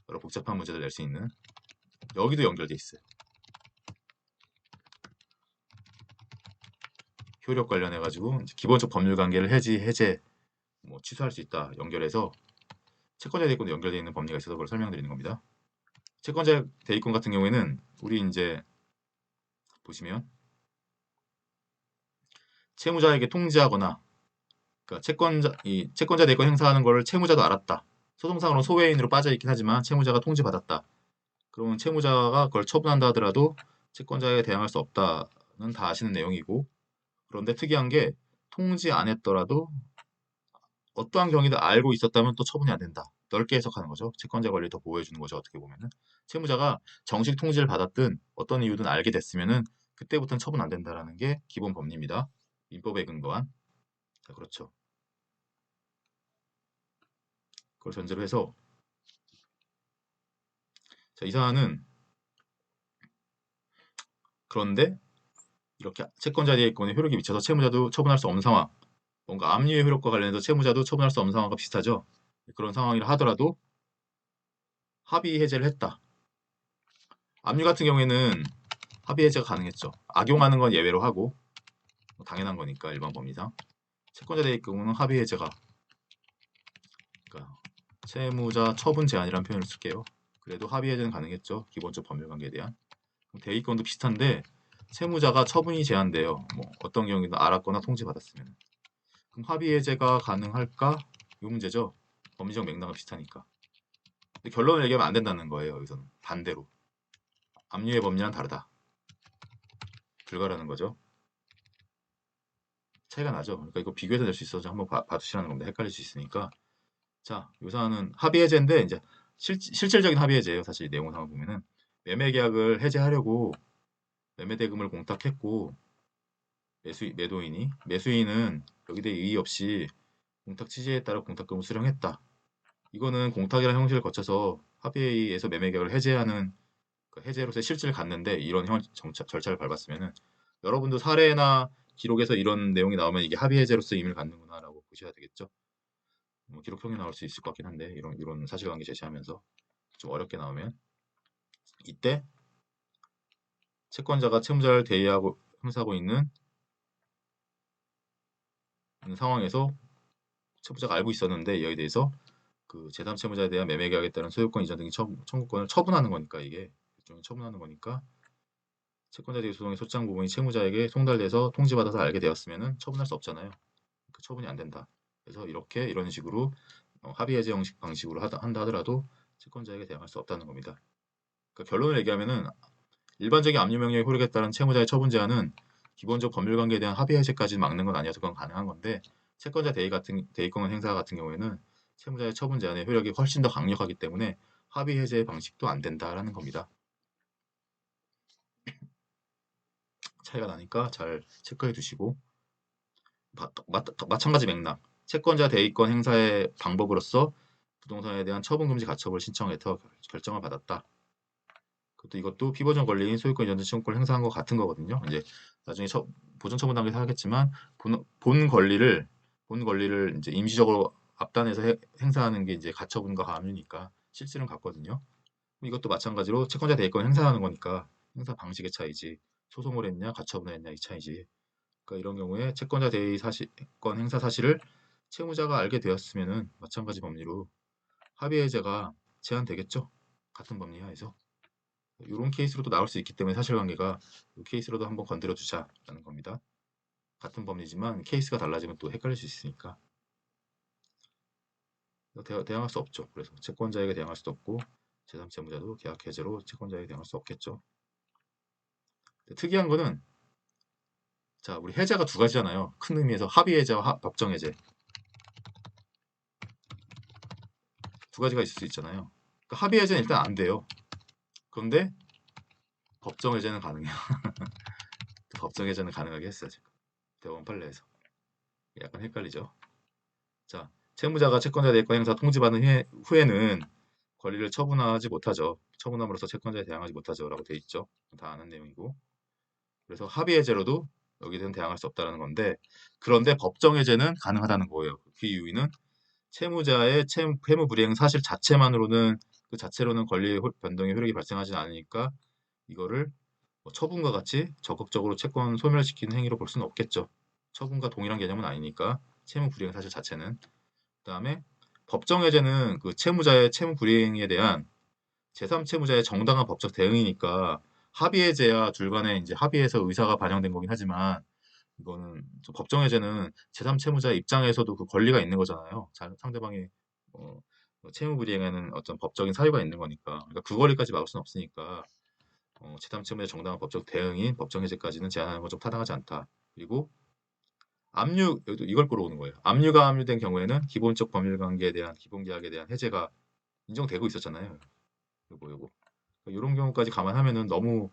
여러 복잡한 문제를 낼 수 있는 여기도 연결돼 있어요. 효력 관련해 가지고 기본적 법률 관계를 해제 뭐 취소할 수 있다 연결해서 채권자 대리권도 연결되어 있는 법리가 있어서 그걸 설명드리는 겁니다. 채권자 대리권 같은 경우에는 우리 이제 보시면 채무자에게 통지하거나 그러니까 채권자 대리권 행사하는 것을 채무자도 알았다. 소송상으로 소외인으로 빠져 있긴 하지만 채무자가 통지받았다. 그러면 채무자가 그걸 처분한다 하더라도 채권자에게 대항할 수 없다는 다 아시는 내용이고 그런데 특이한 게 통지 안 했더라도 어떠한 경위도 알고 있었다면 또 처분이 안 된다. 넓게 해석하는 거죠. 채권자 권리를 더 보호해 주는 거죠. 어떻게 보면은 채무자가 정식 통지를 받았든 어떤 이유든 알게 됐으면은 그때부터는 처분 안 된다라는 게 기본 법리입니다. 민법에 근거한. 자, 그렇죠. 그걸 전제로 해서 자, 이 사안은 그런데 이렇게 채권자 대리권에 효력이 미쳐서 채무자도 처분할 수 없는 상황. 뭔가 압류의 효력과 관련해서 채무자도 처분할 수 없는 상황과 비슷하죠. 그런 상황이라 하더라도 합의 해제를 했다. 압류 같은 경우에는 합의 해제가 가능했죠. 악용하는 건 예외로 하고 뭐 당연한 거니까 일반 법리상. 채권자 대리 경우는 합의 해제가 그러니까 채무자 처분 제한이라는 표현을 쓸게요. 그래도 합의 해제는 가능했죠. 기본적 법률 관계에 대한. 대리권도 비슷한데 채무자가 처분이 제한돼요. 뭐 어떤 경우에는 알았거나 통지받았으면. 그럼 합의 해제가 가능할까? 이 문제죠. 법리적 맥락은 비슷하니까. 근데 결론을 얘기하면 안 된다는 거예요. 여기서는 반대로. 압류의 법리랑 다르다. 불가라는 거죠. 차이가 나죠. 그러니까 이거 비교해서 낼 수 있어서 한번 봐주시라는 겁니다. 헷갈릴 수 있으니까. 자, 요 사안은 합의 해제인데 이제 실질적인 합의 해제예요. 사실 내용상을 보면은 매매 계약을 해제하려고 매매 대금을 공탁했고 매수인은 여기에 대해 이의 없이 공탁 취지에 따라 공탁금을 수령했다. 이거는 공탁이라는 형식을 거쳐서 합의에 의해서 매매 계약을 해제하는 그 해제로서의 실질을 갖는데 이런 절차를 밟았으면은 여러분도 사례나 기록에서 이런 내용이 나오면 이게 합의 해제로서 의미를 갖는구나라고 보셔야 되겠죠. 뭐 기록형이 나올 수 있을 것 같긴 한데 이런 사실관계 제시하면서 좀 어렵게 나오면 이때 채권자가 채무자를 대의하고 행사하고 있는 상황에서 채무자가 알고 있었는데 이에 대해서 그 제3 채무자에 대한 매매 계약에 따른 소유권 이전 등의 청구권을 처분하는 거니까 이게 일종의 처분하는 거니까 채권자 대리 소송의 소장 부분이 채무자에게 송달돼서 통지받아서 알게 되었으면 처분할 수 없잖아요. 그 처분이 안 된다. 그래서 이런 식으로 합의 해제 형식 방식으로 한다 하더라도 채권자에게 대항할 수 없다는 겁니다. 그러니까 결론을 얘기하면은 일반적인 압류 명령의 효력에 따른 채무자의 처분 제한은 기본적 법률 관계에 대한 합의 해제까지 막는 건 아니어서 그건 가능한 건데 채권자 대리권 행사 같은 경우에는 채무자의 처분 제한의 효력이 훨씬 더 강력하기 때문에 합의 해제 방식도 안 된다라는 겁니다. 차이가 나니까 잘 체크해 두시고 마찬가지 맥락 채권자 대리권 행사의 방법으로서 부동산에 대한 처분 금지 가처분 신청해서 결정을 받았다. 이것도 피보전 권리인 소유권 이전 신청권을 행사한 것 같은 거거든요. 이제 나중에 보전 처분 단계에서 하겠지만 본 권리를 이제 임시적으로 압단해서 행사하는 게 이제 가처분과 가압류니까 실질은 같거든요. 이것도 마찬가지로 채권자 대리권 행사하는 거니까 행사 방식의 차이지 소송을 했냐 가처분을 했냐 이 차이지. 그러니까 이런 경우에 채권자 대리권 행사 사실을 채무자가 알게 되었으면은 마찬가지 법리로 합의 해제가 제한되겠죠. 같은 법리 하에서. 이런 케이스로도 나올 수 있기 때문에 사실관계가 이 케이스로도 한번 건드려 주자라는 겁니다. 같은 법리지만 케이스가 달라지면 또 헷갈릴 수 있으니까 대항할 수 없죠. 그래서 채권자에게 대항할 수도 없고 제3채무자도 계약 해제로 채권자에게 대항할 수 없겠죠. 특이한 거는 자 우리 해제가 두 가지잖아요. 큰 의미에서 합의 해제와 법정 해제 두 가지가 있을 수 있잖아요. 그러니까 합의 해제는 일단 안 돼요. 그런데 법정 해제는 가능해요. 법정 해제는 가능하게 했어요. 지금 대법원 판례에서 약간 헷갈리죠. 자, 채무자가 채권자 대리권 행사 통지받은 후에는 권리를 처분하지 못하죠. 처분함으로써 채권자에 대항하지 못하죠라고 돼 있죠. 다 아는 내용이고. 그래서 합의 해제로도 여기서는 대항할 수 없다는 건데 그런데 법정 해제는 가능하다는 거예요. 그 이유는 채무자의 채무 불이행 사실 자체만으로는 그 자체로는 권리 변동의 효력이 발생하지 않으니까 이거를 뭐 처분과 같이 적극적으로 채권 소멸시키는 행위로 볼 수는 없겠죠. 처분과 동일한 개념은 아니니까 채무 불이행 사실 자체는. 그다음에 법정 해제는 그 채무자의 채무 불이행에 대한 제3채무자의 정당한 법적 대응이니까 합의 해제야 둘 간에 이제 합의해서 의사가 반영된 거긴 하지만 이거는 법정 해제는 제3채무자 입장에서도 그 권리가 있는 거잖아요. 상대방이 어, 채무 불이행하는 어떤 법적인 사유가 있는 거니까. 그러니까 그 권리까지 막을 수는 없으니까 제3채무자의 정당한 법적 대응인 법정 해제까지는 제한하는 건 좀 타당하지 않다. 그리고 압류 이걸 끌어오는 거예요. 압류가 압류된 경우에는 기본적 법률 관계에 대한 기본 계약에 대한 해제가 인정되고 있었잖아요. 요거 이런 경우까지 감안하면은 너무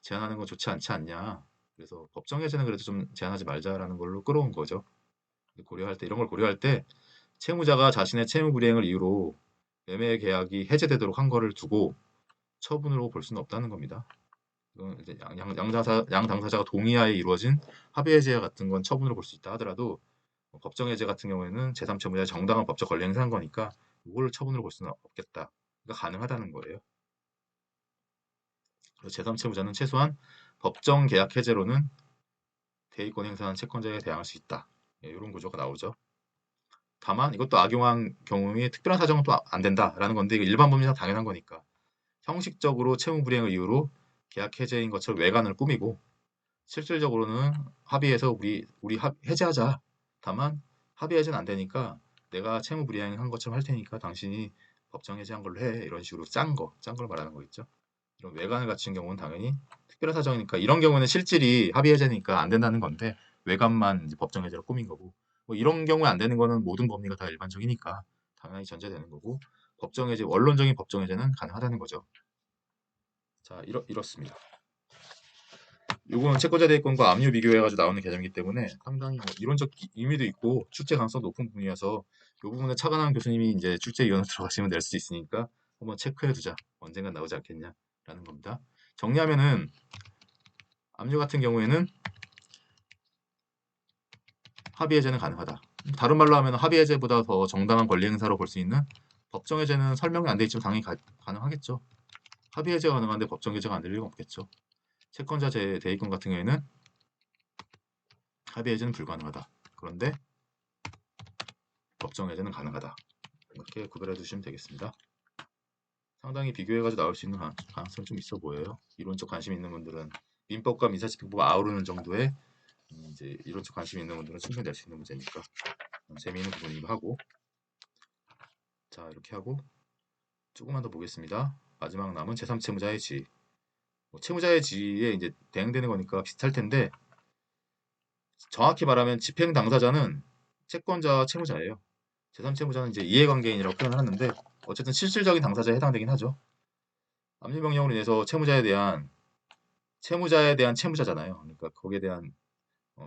제한하는 건 좋지 않지 않냐. 그래서 법정 해제는 그래도 좀 제한하지 말자라는 걸로 끌어온 거죠. 고려할 때 이런 걸 고려할 때 채무자가 자신의 채무 불이행을 이유로 매매 계약이 해제되도록 한 거를 두고 처분으로 볼 수는 없다는 겁니다. 이건 이제 양 당사자가 동의하에 이루어진 합의 해제 같은 건 처분으로 볼 수 있다 하더라도 법정 해제 같은 경우에는 제3채무자의 정당한 법적 권리 행사한 거니까 이걸 처분으로 볼 수는 없겠다. 그러니까 가능하다는 거예요. 제3채무자는 최소한 법정 계약 해제로는 대의권 행사한 채권자에 대항할 수 있다. 이런 구조가 나오죠. 다만 이것도 악용한 경우에 특별한 사정은 또 안 된다라는 건데 이거 일반 법리상 당연한 거니까 형식적으로 채무 불이행을 이유로 계약 해제인 것처럼 외관을 꾸미고 실질적으로는 합의해서 우리 해제하자. 다만 합의 해제는 안 되니까 내가 채무 불이행한 것처럼 할 테니까 당신이 법정 해제한 걸로 해. 이런 식으로 짠 걸 말하는 거겠죠. 이런 외관을 갖춘 경우는 당연히 특별한 사정이니까 이런 경우는 실질이 합의 해제니까 안 된다는 건데 외관만 이제 법정 해제로 꾸민 거고 뭐 이런 경우에 안 되는 거는 모든 법리가 다 일반적이니까 당연히 전제되는 거고 법정 해제 원론적인 법정 해제는 가능하다는 거죠. 자 이렇습니다. 요거는 채권자 대리권과 압류 비교해가지고 나오는 개념이기 때문에 상당히 뭐 이론적 의미도 있고 출제 가능성 높은 부분이어서 이 부분에 차관한 교수님이 이제 출제위원으로 들어가시면 낼 수 있으니까 한번 체크해두자. 언젠간 나오지 않겠냐라는 겁니다. 정리하면은 압류 같은 경우에는 합의 해제는 가능하다. 다른 말로 하면 합의 해제보다 더 정당한 권리 행사로 볼 수 있는 법정 해제는 설명이 안 돼 있지만 당연히 가능하겠죠. 합의 해제가 가능한데 법정 해제가 안 될 리가 없겠죠. 채권자 대리권 같은 경우에는 합의 해제는 불가능하다. 그런데 법정 해제는 가능하다. 이렇게 구별해 두시면 되겠습니다. 상당히 비교해가지고 나올 수 있는 가능성이 좀 있어 보여요. 이론적 관심 있는 분들은 민법과 민사집행법 아우르는 정도의 이제 이론적 관심 있는 분들은 충분히 낼 수 있는 문제니까 재미있는 부분이기도 하고 자 이렇게 하고 조금만 더 보겠습니다. 마지막 남은 제3채무자의 지위. 채무자의 지위에 이제 대응되는 거니까 비슷할 텐데 정확히 말하면 집행 당사자는 채권자와 채무자예요. 제3채무자는 이제 이해관계인이라고 표현을 하는데 어쨌든 실질적인 당사자에 해당되긴 하죠. 압류명령으로 인해서 채무자에 대한 채무자잖아요. 그러니까 거기에 대한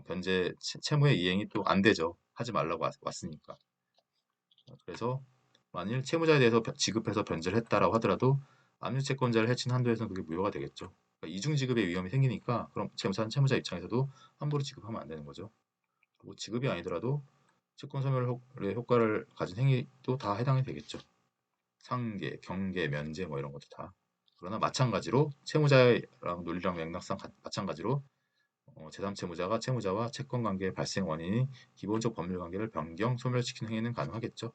변제 채무의 이행이 또 안 되죠. 하지 말라고 왔으니까. 그래서 만일 채무자에 대해서 지급해서 변제를 했다라고 하더라도 압류 채권자를 해친 한도에서는 그게 무효가 되겠죠. 그러니까 이중 지급의 위험이 생기니까 그럼 채무자 입장에서도 함부로 지급하면 안 되는 거죠. 그리고 지급이 아니더라도 채권 소멸의 효과를 가진 행위도 다 해당이 되겠죠. 상계, 경계, 면제 뭐 이런 것도 다. 그러나 마찬가지로 채무자랑 논리랑 맥락상 마찬가지로 제3채무자가 채무자와 채권관계의 발생 원인이 기본적 법률관계를 변경, 소멸시키는 행위는 가능하겠죠.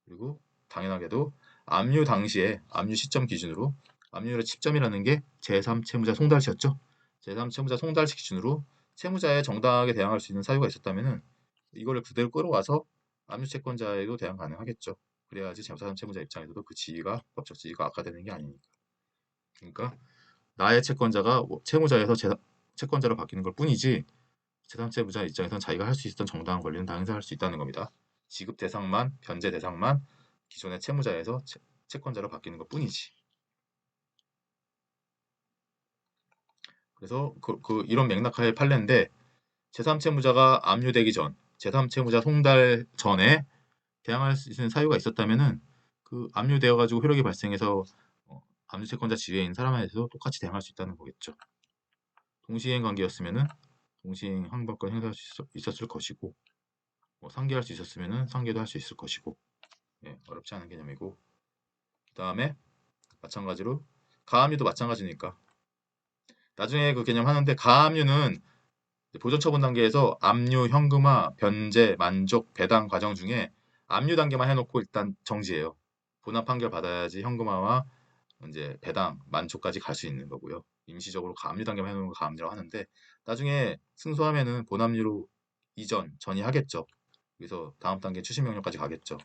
그리고 당연하게도 압류 당시에 압류 시점 기준으로 압류의 시점이라는 게 제3채무자 송달시였죠. 제3채무자 송달시 기준으로 채무자에 정당하게 대항할 수 있는 사유가 있었다면 이거를 그대로 끌어와서 압류 채권자에도 대항 가능하겠죠. 그래야지 제3채무자 입장에서도 그 지위가 법적 지위가 악화되는 게 아니니까. 그러니까 나의 채권자가 채무자에서 채권자로 바뀌는 걸 뿐이지 제3채무자 입장에서는 자기가 할 수 있었던 정당한 권리는 다 행사할 수 있다는 겁니다. 지급 대상만, 변제 대상만 기존의 채무자에서 채권자로 바뀌는 것 뿐이지. 그래서 이런 맥락하에 판례인데 제3채무자가 압류되기 전, 제3채무자 송달 전에 대항할 수 있는 사유가 있었다면은 그 압류되어 가지고 효력이 발생해서 압류 채권자 지위에 있는 사람에 대해서 똑같이 대항할 수 있다는 거겠죠. 동시행 관계였으면은 동시행 항변권 행사할 수 있었을 것이고 상계할 수 있었으면은 상계도 할 수 있을 것이고 예, 어렵지 않은 개념이고 그 다음에 마찬가지로 가압류도 마찬가지니까 나중에 그 개념 하는데 가압류는 보존 처분 단계에서 압류, 현금화, 변제, 만족, 배당 과정 중에 압류 단계만 해놓고 일단 정지해요. 본안 판결 받아야지 현금화와 이제 배당, 만족까지 갈 수 있는 거고요. 임시적으로 가압류 단계만 해놓은 거 가압류라고 하는데 나중에 승소하면은 본압류로 전이 하겠죠. 그래서 다음 단계 추심 명령까지 가겠죠.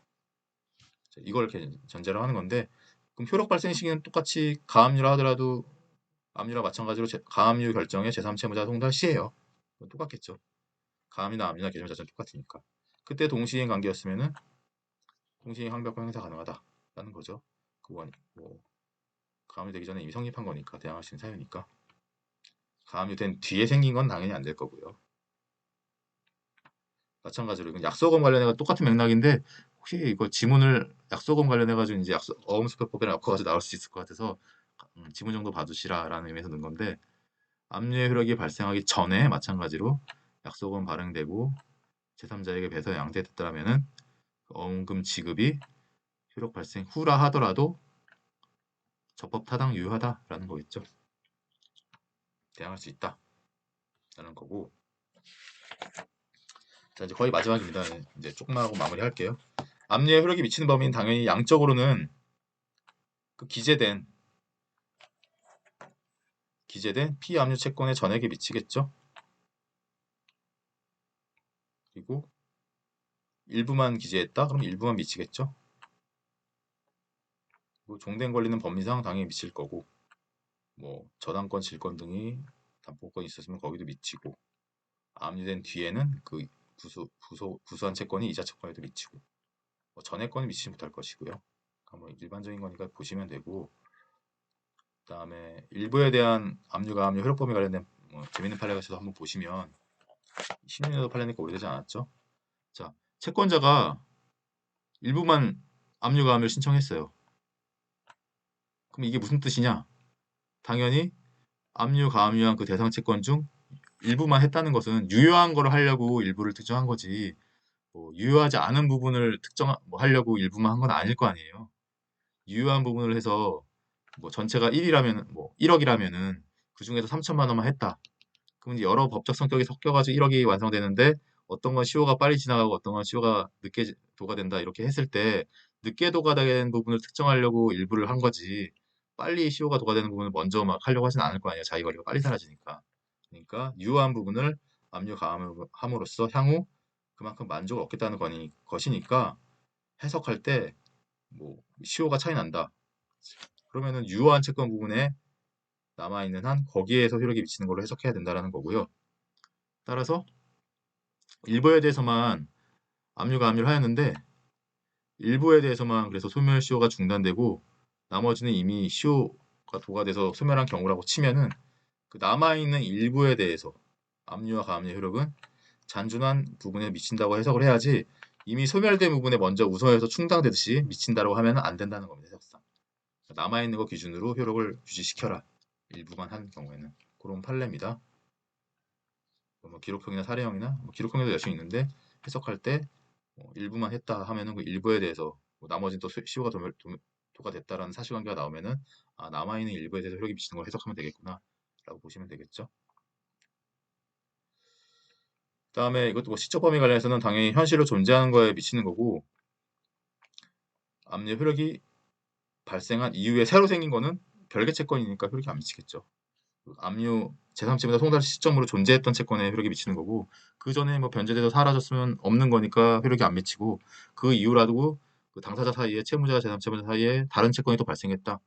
이걸 이렇게 전제로 하는 건데 그럼 효력 발생 시기는 똑같이 가압류라 하더라도 압류랑 마찬가지로 가압류 결정의 제3채무자 송달 시에요. 똑같겠죠. 가압류나 압류나 개정 자체는 똑같으니까. 그때 동시행 관계였으면은 동시행 항변권 행사 가능하다라는 거죠. 그건 뭐 가압류 되기 전에 이미 성립한 거니까 대항할 수 있는 사유니까. 가압류 된 뒤에 생긴 건 당연히 안 될 거고요. 마찬가지로 이건 약소금 관련해가 똑같은 맥락인데 혹시 이거 지문을 약소금 관련해가지고 이제 어음수표법이랑 엮어가지고 나올 수 있을 것 같아서 지문 정도 봐두시라라는 의미에서 넣은 건데 압류의 효력이 발생하기 전에 마찬가지로 약소금 발행되고 제3자에게 배서 양도됐다면은 어음금 지급이 효력 발생 후라 하더라도 적법 타당 유효하다라는 거겠죠. 대항할 수 있다라는 거고. 자 이제 거의 마지막입니다. 이제 조금만 하고 마무리할게요. 압류의 효력이 미치는 범위는 당연히 양적으로는 그 기재된 피압류 채권의 전액에 미치겠죠. 그리고 일부만 기재했다? 그럼 일부만 미치겠죠. 그리고 종된 권리는 법리상 당연히 미칠 거고 뭐 저당권, 질권 등이 담보권이 있었으면 거기도 미치고 압류된 뒤에는 그 구수한 채권이 이자 채권에도 미치고 뭐 전액권이 미치지 못할 것이고요. 그러니까 뭐 일반적인 거니까 보시면 되고 그 다음에 일부에 대한 압류가 압류 효력 범위 관련된 뭐 재밌는 판례가 있어서 한번 보시면 10년에도 판례니까 오래되지 않았죠. 자, 채권자가 일부만 압류가압류를 신청했어요. 그럼 이게 무슨 뜻이냐? 당연히 압류가압류한 그 대상 채권 중 일부만 했다는 것은 유효한 거를 하려고 일부를 특정한 거지 뭐 유효하지 않은 부분을 하려고 일부만 한 건 아닐 거 아니에요. 유효한 부분을 해서 뭐 전체가 1이라면 뭐 1억이라면은 그 중에서 3천만 원만 했다. 그럼 이제 여러 법적 성격이 섞여가지고 1억이 완성되는데 어떤 건 시효가 빨리 지나가고 어떤 건 시효가 늦게 도과된다 이렇게 했을 때 늦게 도과되는 부분을 특정하려고 일부를 한 거지 빨리 시효가 도과되는 부분을 먼저 막 하려고 하진 않을 거 아니에요. 자기 권리가 빨리 사라지니까. 그러니까 유효한 부분을 압류 가함으로써 향후 그만큼 만족을 얻겠다는 것이니까 해석할 때 뭐 시효가 차이 난다. 그러면은 유효한 채권 부분에 남아있는 한 거기에서 효력이 미치는 걸로 해석해야 된다는 거고요. 따라서 일부에 대해서만 압류가 압류를 하였는데 일부에 대해서만 그래서 소멸시효가 중단되고 나머지는 이미 시효가 도과돼서 소멸한 경우라고 치면은 그 남아있는 일부에 대해서 압류와 가압류의 효력은 잔존한 부분에 미친다고 해석을 해야지 이미 소멸된 부분에 먼저 우선해서 충당되듯이 미친다고 하면 안 된다는 겁니다. 해석상. 남아있는 거 기준으로 효력을 유지시켜라. 일부만 한 경우에는. 그런 판례입니다. 뭐 기록형이나 사례형이나 뭐 기록형에도 열심히 있는데 해석할 때 일부만 했다 하면은 그 일부에 대해서 뭐 나머지는 또 시효가 도과됐다라는 사실관계가 나오면은 남아있는 일부에 대해서 효력이 미치는 걸 해석하면 되겠구나 라고 보시면 되겠죠. 그 다음에 이것도 뭐 시적 범위 관련해서는 당연히 현실로 존재하는 거에 미치는 거고 압류 효력이 발생한 이후에 새로 생긴 거는 별개 채권이니까 효력이 안 미치겠죠. 압류 제3채무자 송달 시점으로 존재했던 채권에 효력이 미치는 거고 그 전에 뭐 변제돼서 사라졌으면 없는 거니까 효력이 안 미치고 그 이후라도 그 당사자 사이에 채무자와 제3채무자 사이에 다른 채권이 또 발생했다.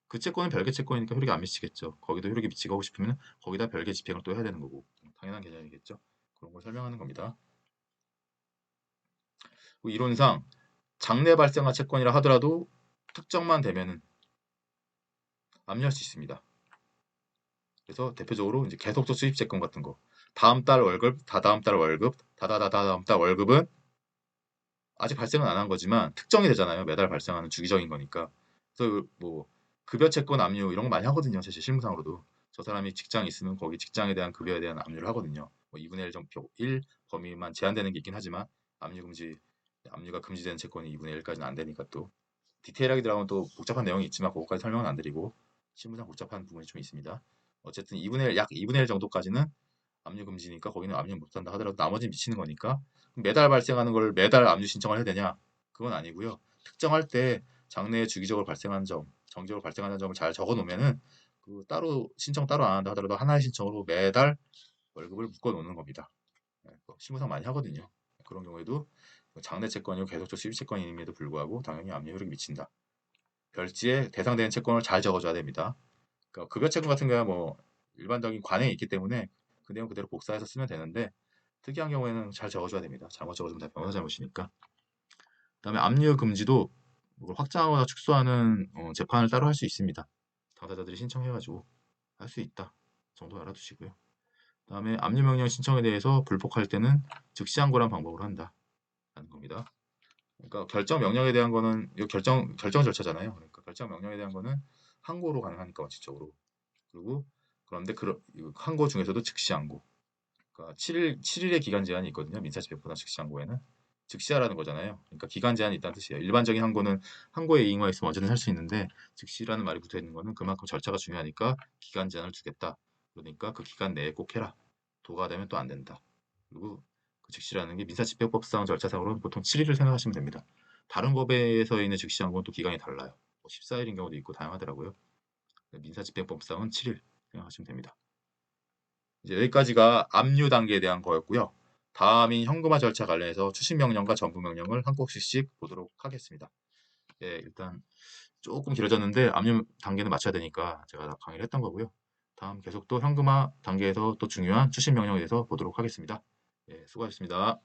그 채권은 별개 채권이니까 효력이 안 미치겠죠. 거기도 효력이 미치고 하고 싶으면 거기다 별개 집행을 또 해야 되는 거고 당연한 개념이겠죠. 그런 걸 설명하는 겁니다. 이론상 장래 발생한 채권이라 하더라도 특정만 되면은 압류할 수 있습니다. 그래서 대표적으로 이제 계속적 수입 채권 같은 거 다음 달 월급, 다다음 달 월급, 다다다다음 달 월급은 아직 발생은 안 한 거지만 특정이 되잖아요. 매달 발생하는 주기적인 거니까. 그래서 뭐 급여 채권 압류 이런 거 많이 하거든요. 사실 실무상으로도. 저 사람이 직장이 있으면 거기 직장에 대한 급여에 대한 압류를 하거든요. 뭐 2분의 1 정도 1 범위만 제한되는 게 있긴 하지만 압류 금지 압류가 금지되는 채권이 2분의 1까지는 안 되니까 또 디테일하게 들어가면 또 복잡한 내용이 있지만 그것까지 설명은 안 드리고 실무상 복잡한 부분이 좀 있습니다. 어쨌든 2분의 1, 약 2분의 1 정도까지는 압류 금지니까 거기는 압류 못한다 하더라도 나머지는 미치는 거니까 매달 발생하는 걸 매달 압류 신청을 해야 되냐? 그건 아니고요. 특정할 때 장래에 주기적으로 발생하는 점, 정기적으로 발생하는 점을 잘 적어 놓으면은 그 따로 신청 따로 안 한다 하더라도 하나의 신청으로 매달 월급을 묶어 놓는 겁니다. 네, 실무상 많이 하거든요. 그런 경우에도 장내 채권이고 계속적 수입 채권임에도 불구하고 당연히 압류 효력이 미친다. 별지에 대상되는 채권을 잘 적어줘야 됩니다. 그러니까 급여 채권 같은 경우는 뭐 일반적인 관행이 있기 때문에 그 내용 그대로 복사해서 쓰면 되는데 특이한 경우에는 잘 적어줘야 됩니다. 잘못 적어주면 다 변호사 잘못이니까. 그다음에 압류 금지도 이걸 확장하거나 축소하는 재판을 따로 할 수 있습니다. 당사자들이 신청해가지고 할 수 있다 정도 알아두시고요. 그다음에 압류 명령 신청에 대해서 불복할 때는 즉시 항고란 방법으로 한다라는 겁니다. 그러니까 결정 명령에 대한 거는 이거 결정 절차잖아요. 그러니까 결정 명령에 대한 거는 항고로 가능하니까 원칙적으로. 그리고 그런데 항고 중에서도 즉시 항고. 그러니까 7일의 기간 제한이 있거든요. 민사집행보다 즉시 항고에는 즉시하라는 거잖아요. 그러니까 기간 제한이 있다는 뜻이에요. 일반적인 항고는 항고에 이의가 있으면 언제든 할 수 있는데 즉시라는 말이 붙어 있는 거는 그만큼 절차가 중요하니까 기간 제한을 두겠다. 그러니까 그 기간 내에 꼭 해라. 도가되면 또 안 된다. 그리고 그 즉시라는 게 민사집행법상 절차상으로는 보통 7일을 생각하시면 됩니다. 다른 법에서 있는 즉시 항고는 또 기간이 달라요. 14일인 경우도 있고 다양하더라고요. 민사집행법상은 7일 생각하시면 됩니다. 이제 여기까지가 압류 단계에 대한 거였고요. 다음인 현금화 절차 관련해서 추심 명령과 전부 명령을 한 꼭지씩 보도록 하겠습니다. 예, 일단 조금 길어졌는데 압류 단계는 맞춰야 되니까 제가 강의를 했던 거고요. 다음 계속 또 현금화 단계에서 또 중요한 추심 명령에 대해서 보도록 하겠습니다. 예, 수고하셨습니다.